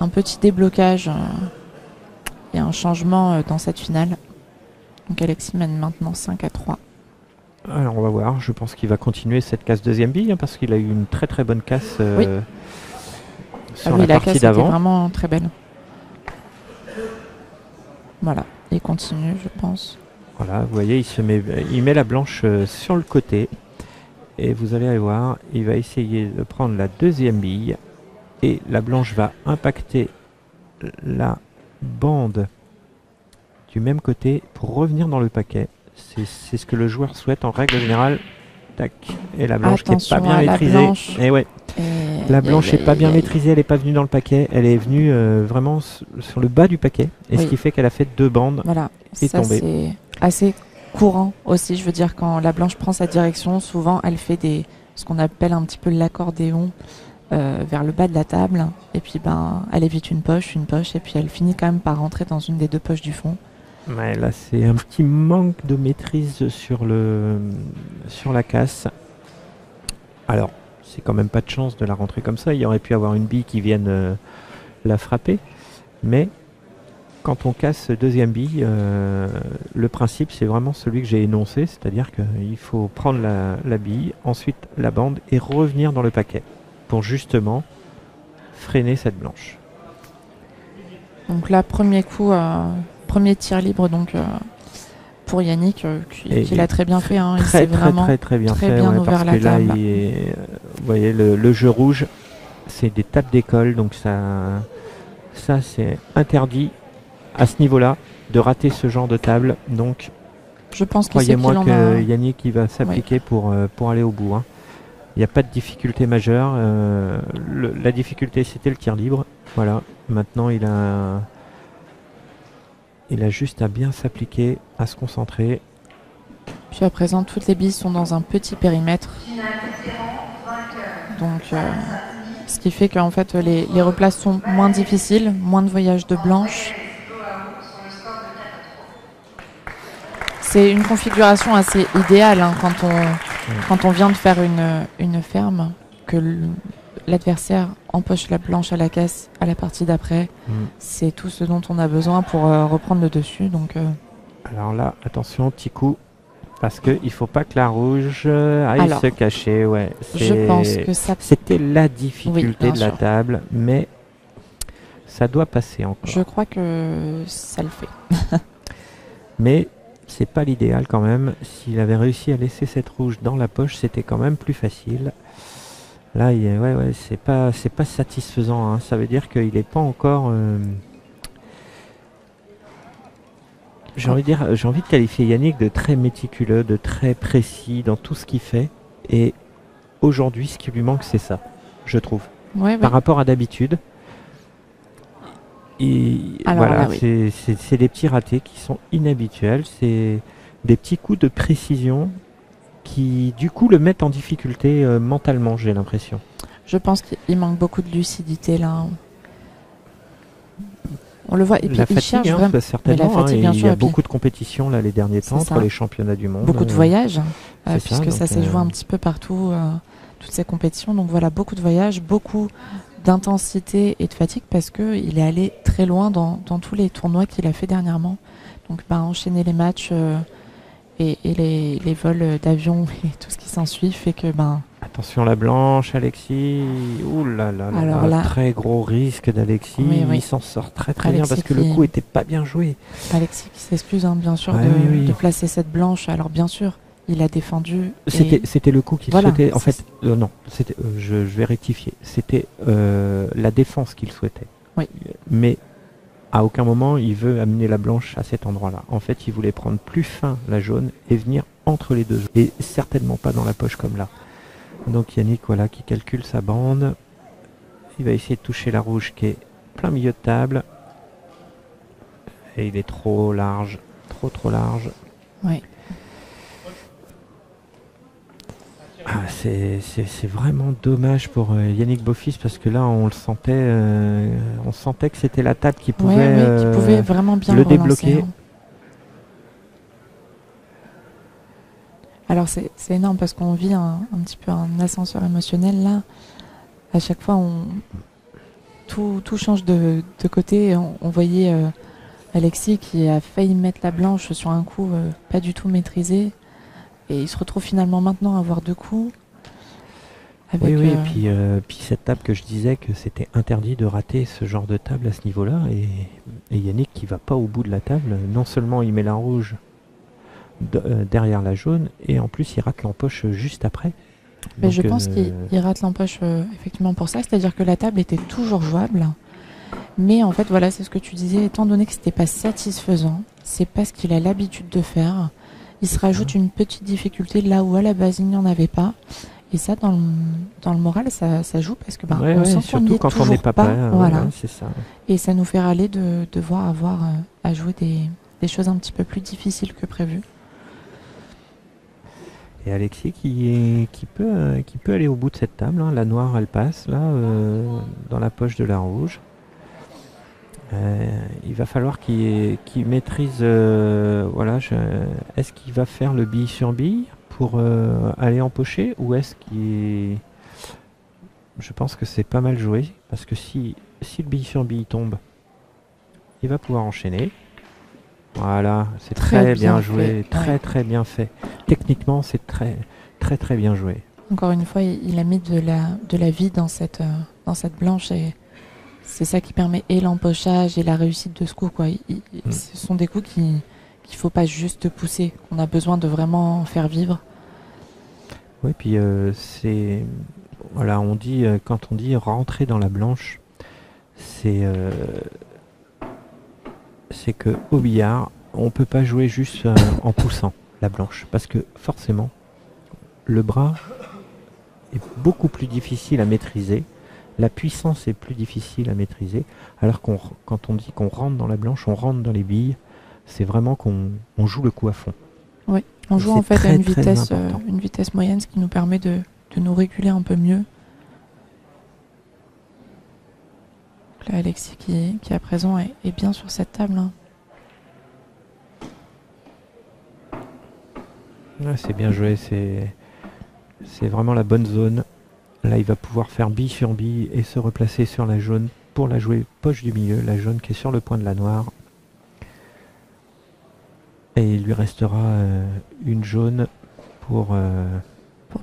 S2: un petit déblocage et un changement dans cette finale. Donc Alexis mène maintenant 5-3.
S1: Alors on va voir, je pense qu'il va continuer cette casse deuxième bille hein, parce qu'il a eu une très bonne casse sur la partie d'avant.
S2: Était vraiment très belle. Voilà, il continue je pense.
S1: Voilà, vous voyez, il met la blanche sur le côté et vous allez voir, il va essayer de prendre la deuxième bille. Et la blanche va impacter la bande du même côté pour revenir dans le paquet. C'est ce que le joueur souhaite en règle générale. Tac. Et la blanche qui n'est pas bien maîtrisée. Et ouais. La blanche n'est pas bien maîtrisée, elle n'est pas venue dans le paquet. Elle est venue vraiment sur le bas du paquet. Et ce qui fait qu'elle a fait 2 bandes et tombée.
S2: C'est assez courant aussi. Je veux dire, quand la blanche prend sa direction, souvent elle fait ce qu'on appelle un petit peu l'accordéon. Vers le bas de la table et puis elle évite une poche et puis elle finit quand même par rentrer dans une des 2 poches du fond.
S1: Ouais, là c'est un petit manque de maîtrise sur la casse. Alors c'est quand même pas de chance de la rentrer comme ça, il aurait pu avoir une bille qui vienne la frapper, mais quand on casse deuxième bille, le principe c'est vraiment celui que j'ai énoncé, c'est-à-dire qu'il faut prendre la bille, ensuite la bande et revenir dans le paquet pour justement freiner cette blanche.
S2: Donc là, premier coup, premier tir libre donc pour Yannick, qui l'a très bien fait. Hein. Il s'est vraiment
S1: très bien ouvert la table. Là, vous voyez, le jeu rouge, c'est des tapes d'école, donc ça c'est interdit à ce niveau-là de rater ce genre de table. Donc,
S2: je pense
S1: croyez-moi que Yannick il va s'appliquer pour aller au bout. Hein. Il n'y a pas de difficulté majeure. La difficulté, c'était le tir libre. Voilà. Maintenant, il a juste à bien s'appliquer, à se concentrer.
S2: Puis à présent, toutes les billes sont dans un petit périmètre. Donc, ce qui fait qu'en fait, les replaces sont moins difficiles, moins de voyages de blanche. C'est une configuration assez idéale hein, quand on vient de faire une ferme, que l'adversaire empoche la blanche à la caisse à la partie d'après. C'est tout ce dont on a besoin pour reprendre le dessus. Donc,
S1: alors là, attention, petit coup, parce qu'il ne faut pas que la rouge aille se cacher. Ouais,
S2: je pense que
S1: c'était la difficulté de la table, mais ça doit passer encore.
S2: Je crois que ça le fait.
S1: Mais c'est pas l'idéal quand même. S'il avait réussi à laisser cette rouge dans la poche, c'était quand même plus facile. Là, c'est pas satisfaisant. Hein. Ça veut dire qu'il n'est pas encore. J'ai envie de qualifier Yannick de très méticuleux, de très précis dans tout ce qu'il fait. Et aujourd'hui, ce qui lui manque, c'est ça, je trouve. Par rapport à d'habitude. Et voilà, c'est des petits ratés qui sont inhabituels. C'est des petits coups de précision qui du coup le mettent en difficulté mentalement, j'ai l'impression.
S2: Je pense qu'il manque beaucoup de lucidité là. On le voit. Et puis
S1: La
S2: il
S1: fatigue,
S2: cherche
S1: hein,
S2: vraiment.
S1: certainement.
S2: Mais la fatigue, bien
S1: il y
S2: sûr,
S1: a
S2: et puis-
S1: beaucoup de compétitions là les derniers temps
S2: C'est
S1: entre
S2: ça.
S1: les championnats du monde.
S2: Beaucoup de voyages,
S1: c'est ça,
S2: puisque ça
S1: donc,
S2: s'est joué un petit peu partout, toutes ces compétitions. Donc voilà, beaucoup de voyages, beaucoup d'intensité et de fatigue parce qu'il est allé très loin dans tous les tournois qu'il a fait dernièrement. Donc enchaîner les matchs et les vols d'avion et tout ce qui s'ensuit fait que
S1: Attention la blanche, Alexis. Ouh là là, là,
S2: Alors
S1: là,
S2: là-
S1: très gros risque d'Alexis.
S2: Oui, oui.
S1: Il s'en sort très très bien
S2: Alexis
S1: parce que le
S2: qui-
S1: coup était pas bien joué.
S2: Alexis qui s'excuse bien sûr
S1: Ouais,
S2: de,
S1: oui, oui.
S2: de placer cette blanche. Alors bien sûr, il a défendu.
S1: C'était le coup qu'il
S2: Voilà,
S1: souhaitait. En
S2: c'est
S1: fait, non, c'était, je vais rectifier. C'était la défense qu'il souhaitait.
S2: Oui.
S1: Mais à aucun moment il veut amener la blanche à cet endroit-là. En fait, il voulait prendre plus fin la jaune et venir entre les deux jaunes. Et certainement pas dans la poche comme là. Donc Yannick, voilà, qui calcule sa bande. Il va essayer de toucher la rouge qui est plein milieu de table. Et il est trop large, trop large.
S2: Oui.
S1: C'est vraiment dommage pour Yannick Beaufils parce que là on sentait que c'était la table qui pouvait,
S2: qui pouvait vraiment bien
S1: le
S2: relancer,
S1: débloquer.
S2: hein. Alors c'est énorme parce qu'on vit un petit peu un ascenseur émotionnel là. À chaque fois, tout change de côté. On voyait Alexis qui a failli mettre la blanche sur un coup pas du tout maîtrisé. Et il se retrouve finalement maintenant à avoir 2 coups. Avec,
S1: Oui, et puis cette table que je disais que c'était interdit de rater ce genre de table à ce niveau-là. Et Yannick qui va pas au bout de la table, non seulement il met la rouge derrière la jaune, et en plus il rate l'empoche juste après.
S2: Mais
S1: Donc,
S2: je pense qu'il rate l'empoche effectivement pour ça. C'est-à-dire que la table était toujours jouable. Mais en fait, voilà, c'est ce que tu disais. Étant donné que c'était pas satisfaisant, c'est pas ce qu'il a l'habitude de faire. Il se rajoute une petite difficulté là où à la base il n'y en avait pas. Et ça, dans le moral, ça joue parce que on sent qu'on
S1: surtout
S2: n'y est
S1: quand on
S2: toujours
S1: n'est pas prêt.
S2: voilà.
S1: Ouais, c'est ça.
S2: Et ça nous fait râler de devoir avoir à jouer des choses un petit peu plus difficiles que prévu.
S1: Et Alexis qui peut aller au bout de cette table, hein. La noire elle passe là dans la poche de la rouge. Il va falloir qu'il maîtrise. Voilà, est-ce qu'il va faire le bille sur bille pour aller empocher, ou est-ce qu'il... Je pense que c'est pas mal joué parce que si le bille sur bille tombe, il va pouvoir enchaîner. Voilà, c'est très bien joué, très bien fait. Techniquement, c'est très bien joué.
S2: Encore une fois, il a mis de la vie dans cette blanche et c'est ça qui permet et l'empochage et la réussite de ce coup, quoi. Ce sont des coups qu'il faut pas juste pousser, qu'on a besoin de vraiment faire vivre.
S1: Oui, puis c'est... Voilà, on dit, quand on dit rentrer dans la blanche, c'est que au billard, on peut pas jouer juste en poussant la blanche, parce que forcément, le bras est beaucoup plus difficile à maîtriser, la puissance est plus difficile à maîtriser, alors quand on dit qu'on rentre dans la blanche, on rentre dans les billes, c'est vraiment qu'on joue le coup à fond.
S2: Oui, on joue
S1: C'est
S2: en fait à
S1: très,
S2: une
S1: très
S2: vitesse moyenne, ce qui nous permet de nous réguler un peu mieux. Là, Alexis qui à présent est bien sur cette table, hein.
S1: Ouais, c'est bien joué, c'est vraiment la bonne zone. Là, il va pouvoir faire bille sur bille et se replacer sur la jaune pour la jouer poche du milieu, la jaune qui est sur le point de la noire. Et il lui restera une jaune pour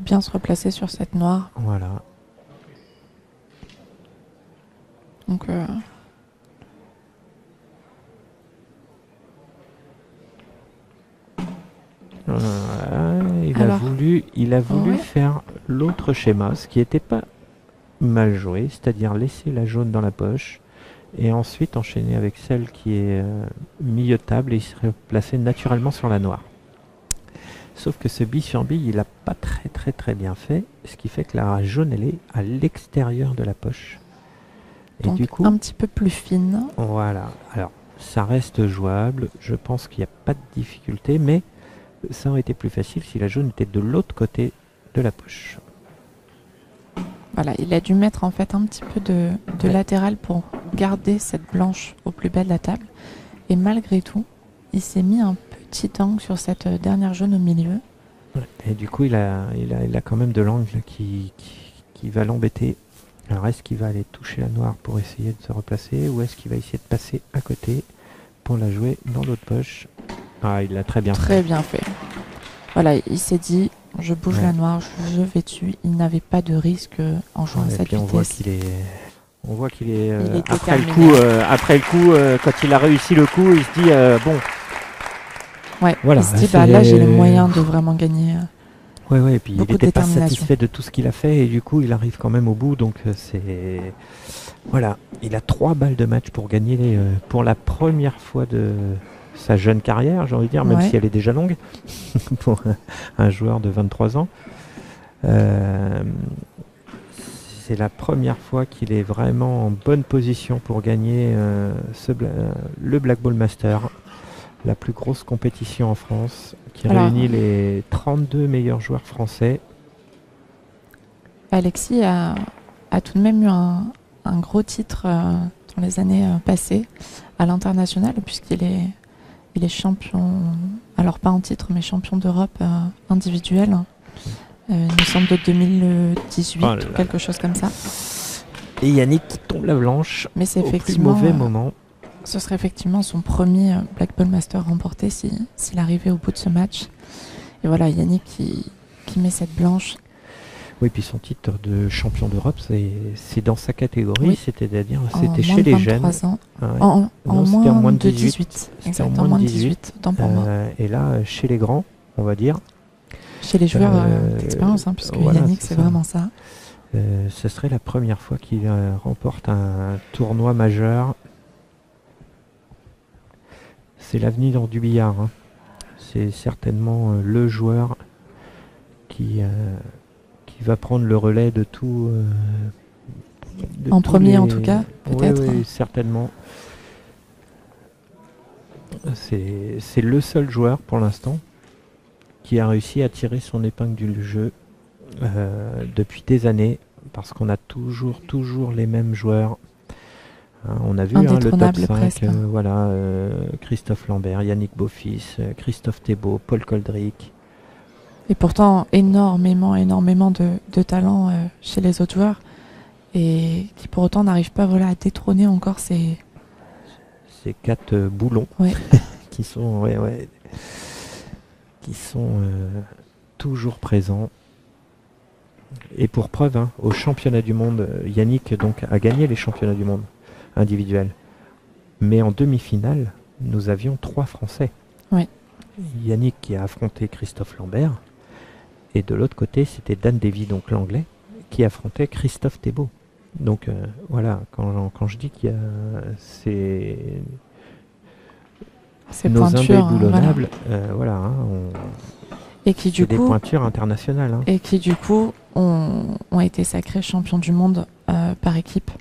S2: bien se replacer sur cette noire.
S1: Voilà.
S2: Donc
S1: Il a voulu
S2: ouais.
S1: faire l'autre schéma, ce qui n'était pas mal joué, c'est-à-dire laisser la jaune dans la poche et ensuite enchaîner avec celle qui est milieu de table et il serait placé naturellement sur la noire. Sauf que ce bille sur bille, il n'a pas très bien fait, ce qui fait que la jaune, elle est à l'extérieur de la poche. Et
S2: donc
S1: du coup,
S2: un petit peu plus fine.
S1: voilà. Alors, ça reste jouable. Je pense qu'il n'y a pas de difficulté, mais ça aurait été plus facile si la jaune était de l'autre côté de la poche.
S2: Voilà, il a dû mettre en fait un petit peu de latéral pour garder cette blanche au plus bas de la table. Et malgré tout, il s'est mis un petit angle sur cette dernière jaune au milieu.
S1: Ouais. Et du coup, il a quand même de l'angle qui va l'embêter. Alors, est-ce qu'il va aller toucher la noire pour essayer de se replacer, ou est-ce qu'il va essayer de passer à côté pour la jouer dans l'autre poche? Ah, il l'a très bien fait.
S2: Très bien fait. Voilà, il s'est dit, je bouge
S1: Ouais.
S2: la noire, je vais dessus. Il n'avait pas de risque en jouant à
S1: Et
S2: cette
S1: puis
S2: vitesse.
S1: on voit qu'il est,
S2: Il est
S1: après le
S2: déterminé.
S1: coup, quand il a réussi le coup, il se dit bon.
S2: Ouais,
S1: Voilà,
S2: il se dit,
S1: c'est-
S2: là j'ai les moyens de vraiment gagner.
S1: Ouais, et puis il
S2: Beaucoup de
S1: n'était pas
S2: détermination.
S1: satisfait de tout ce qu'il a fait, et du coup il arrive quand même au bout, donc voilà, il a 3 balles de match pour gagner pour la première fois de sa jeune carrière, j'ai envie de dire, même
S2: Ouais.
S1: si elle est déjà longue pour un joueur de 23 ans. Euh, c'est la première fois qu'il est vraiment en bonne position pour gagner le Black Ball Master, la plus grosse compétition en France, qui
S2: Alors,
S1: réunit les 32 meilleurs joueurs français.
S2: Alexis a tout de même eu un gros titre dans les années passées à l'international, puisqu'il est champion, alors pas en titre, mais champion d'Europe individuel. Il me semble de 2018
S1: Oh là
S2: ou
S1: là.
S2: quelque chose comme ça.
S1: Et Yannick qui tombe la blanche
S2: Mais c'est
S1: au plus
S2: effectivement,
S1: mauvais moment.
S2: ce serait effectivement son premier Black Ball Master remporté s'il arrivait au bout de ce match. Et voilà, Yannick qui met cette blanche.
S1: Oui, puis son titre de champion d'Europe, c'est dans sa catégorie,
S2: Oui.
S1: c'est-à-dire
S2: En
S1: c'était
S2: moins
S1: chez
S2: de
S1: les jeunes.
S2: 23 ans.
S1: Ah ouais.
S2: En
S1: Non, c'était en
S2: moins
S1: moins
S2: de
S1: de
S2: 18.
S1: C'était en
S2: Exactement,
S1: moins de
S2: moins de 18. Tant pour moi.
S1: Et là, chez les grands, on va dire,
S2: Chez les joueurs
S1: euh,
S2: d'expérience, hein, puisque
S1: voilà,
S2: Yannick,
S1: c'est
S2: c'est
S1: ça.
S2: vraiment ça.
S1: ce serait la première fois qu'il remporte un tournoi majeur. C'est l'avenir du billard, hein. C'est certainement le joueur qui va prendre le relais de tout. De
S2: En
S1: tous
S2: premier, en tout cas,
S1: Oui,
S2: peut-être.
S1: oui, certainement. C'est le seul joueur pour l'instant qui a réussi à tirer son épingle du jeu depuis des années, parce qu'on a toujours les mêmes joueurs. Hein, on a vu le top
S2: Indétrônable
S1: 5,
S2: presque.
S1: voilà, Christophe Lambert, Yannick Beaufils, Christophe Thébault, Paul Coldric.
S2: Et pourtant, énormément de talent chez les autres joueurs. Et qui pour autant n'arrivent pas à détrôner encore ces
S1: 4 boulons
S2: Ouais.
S1: qui sont, qui sont toujours présents. Et pour preuve, hein, au championnat du monde, Yannick donc a gagné les championnats du monde individuels. Mais en demi-finale, nous avions 3 Français.
S2: Oui.
S1: Yannick qui a affronté Christophe Lambert, et de l'autre côté, c'était Dan Davy, donc l'anglais, qui affrontait Christophe Thébault. Donc voilà, quand je dis qu'il y a ces nos
S2: pointures.
S1: indéboulonnables, voilà, hein,
S2: Et qui du
S1: c'est des
S2: coup,
S1: pointures internationales. Hein.
S2: et qui du coup ont été sacrés champions du monde par équipe.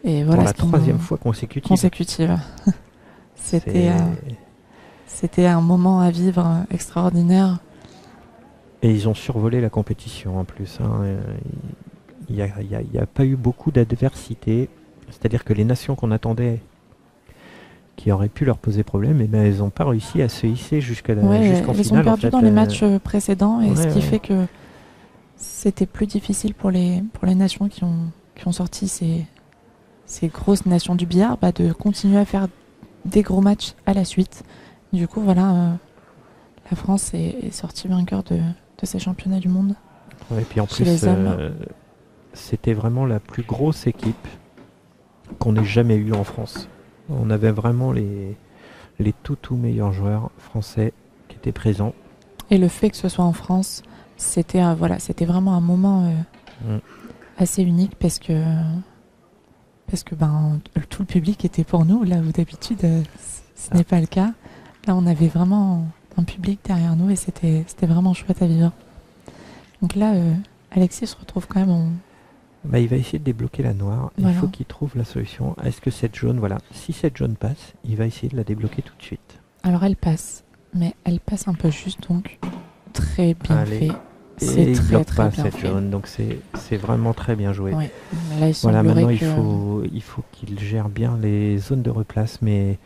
S2: Et voilà,
S1: Pour la
S2: ce qui nous-
S1: 3e fois consécutive.
S2: consécutive. C'était
S1: C'est-
S2: c'était un moment à vivre extraordinaire.
S1: Et ils ont survolé la compétition en plus. Hein. Il n'y a pas eu beaucoup d'adversité. C'est-à-dire que les nations qu'on attendait qui auraient pu leur poser problème, eh ben, elles n'ont pas réussi à se hisser jusqu'en
S2: Elles ont
S1: finale.
S2: perdu
S1: en fait.
S2: dans les matchs précédents, et ce
S1: ouais,
S2: qui
S1: ouais.
S2: fait que c'était plus difficile pour les nations qui ont sorti ces grosses nations du billard de continuer à faire des gros matchs à la suite. Du coup, voilà, la France est sortie vainqueur de ces championnats du monde.
S1: Ouais, et puis en
S2: Chez
S1: plus,
S2: les hommes.
S1: c'était vraiment la plus grosse équipe qu'on ait jamais eue en France. On avait vraiment les tout meilleurs joueurs français qui étaient présents.
S2: Et le fait que ce soit en France, c'était c'était vraiment un moment assez unique, parce que tout le public était pour nous, là où d'habitude ce n'est pas le cas. Là, on avait vraiment un public derrière nous, et c'était vraiment chouette à vivre. Donc là, Alexis se retrouve quand même
S1: Bah, il va essayer de débloquer la noire.
S2: Voilà.
S1: Il faut qu'il trouve la solution. Est-ce que cette jaune, voilà, si cette jaune passe, il va essayer de la débloquer tout de suite.
S2: Alors elle passe. mais elle passe un peu juste, donc très bien
S1: Allez.
S2: fait.
S1: Et
S2: C'est
S1: il
S2: très
S1: bloque
S2: très
S1: pas
S2: bien
S1: cette
S2: fait.
S1: jaune, donc c'est vraiment très bien joué.
S2: Ouais. Là, il
S1: Voilà,
S2: semblerait
S1: maintenant
S2: que...
S1: il faut qu'il gère bien les zones de replace, mais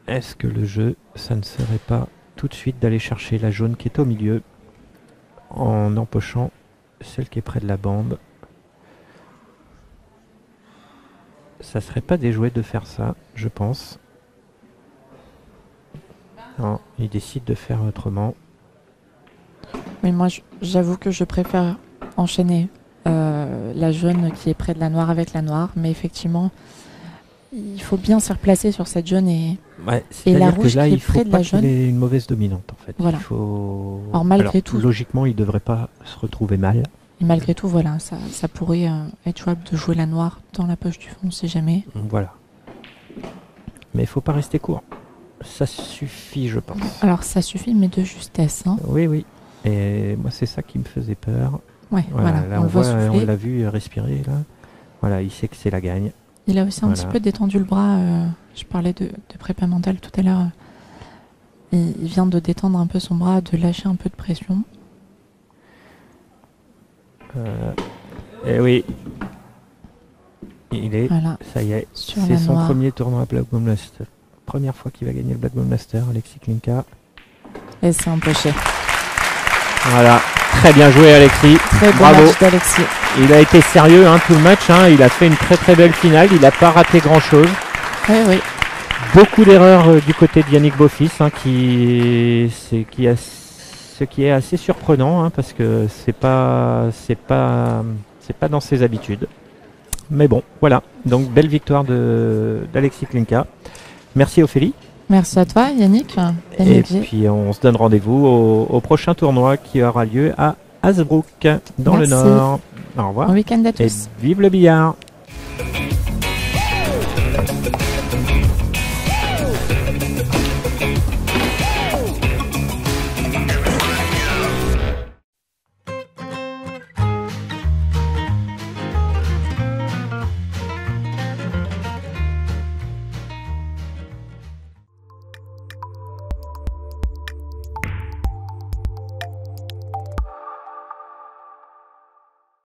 S1: est-ce que le jeu, ça ne serait pas tout de suite d'aller chercher la jaune qui est au milieu en empochant celle qui est près de la bande? Ça serait pas déjoué de faire ça, je pense. Non, il décide de faire autrement.
S2: Oui, moi, j'avoue que je préfère enchaîner la jaune qui est près de la noire avec la noire, mais effectivement, il faut bien se replacer sur cette jaune et
S1: Ouais,
S2: Et la
S1: c'est-à-dire
S2: rouge
S1: que là,
S2: qui est
S1: il faut
S2: près de
S1: pas
S2: la
S1: qu'il
S2: jaune.
S1: ait une mauvaise dominante en fait.
S2: Voilà.
S1: Il faut...
S2: Alors, malgré tout-
S1: logiquement, il devrait pas se retrouver mal.
S2: Et malgré tout, voilà, ça pourrait être jouable de jouer la noire dans la poche du fond, on sait jamais.
S1: Voilà. Mais il faut pas rester court. Ça suffit, je pense.
S2: Alors ça suffit, mais de justesse. Hein.
S1: Oui, oui. Et moi, c'est ça qui me faisait peur.
S2: Ouais, voilà,
S1: là,
S2: on le voit
S1: on
S2: souffler.
S1: l'a vu respirer là. Voilà, il sait que c'est la gagne.
S2: Il a aussi un
S1: Voilà.
S2: petit peu détendu le bras. Je parlais de prépa mentale tout à l'heure. Il vient de détendre un peu son bras, de lâcher un peu de pression.
S1: Et oui. Il est.
S2: Voilà,
S1: Ça y est.
S2: sur
S1: C'est
S2: la
S1: son
S2: noire.
S1: premier tournoi à Black Ball Master. Première fois qu'il va gagner le Black Ball Master, Alexis Klinka.
S2: Et c'est empoché.
S1: Voilà. Très bien joué, Alexis.
S2: Très bon
S1: Bravo.
S2: match d'Alexis.
S1: Il a été sérieux tout le match. Il a fait une très très belle finale. Il n'a pas raté grand chose.
S2: Oui, oui.
S1: Beaucoup d'erreurs du côté de Yannick Beaufils, ce qui est assez surprenant, parce que c'est pas dans ses habitudes. Mais bon, voilà. Donc belle victoire d'Alexis Klinka. Merci Ophélie.
S2: Merci à toi, Yannick.
S1: Et
S2: Yannick G.
S1: puis on se donne rendez-vous au prochain tournoi qui aura lieu à Hasbrook, dans le
S2: Merci.
S1: Nord. Au revoir.
S2: Bon week-end à
S1: Et
S2: tous.
S1: vive le billard.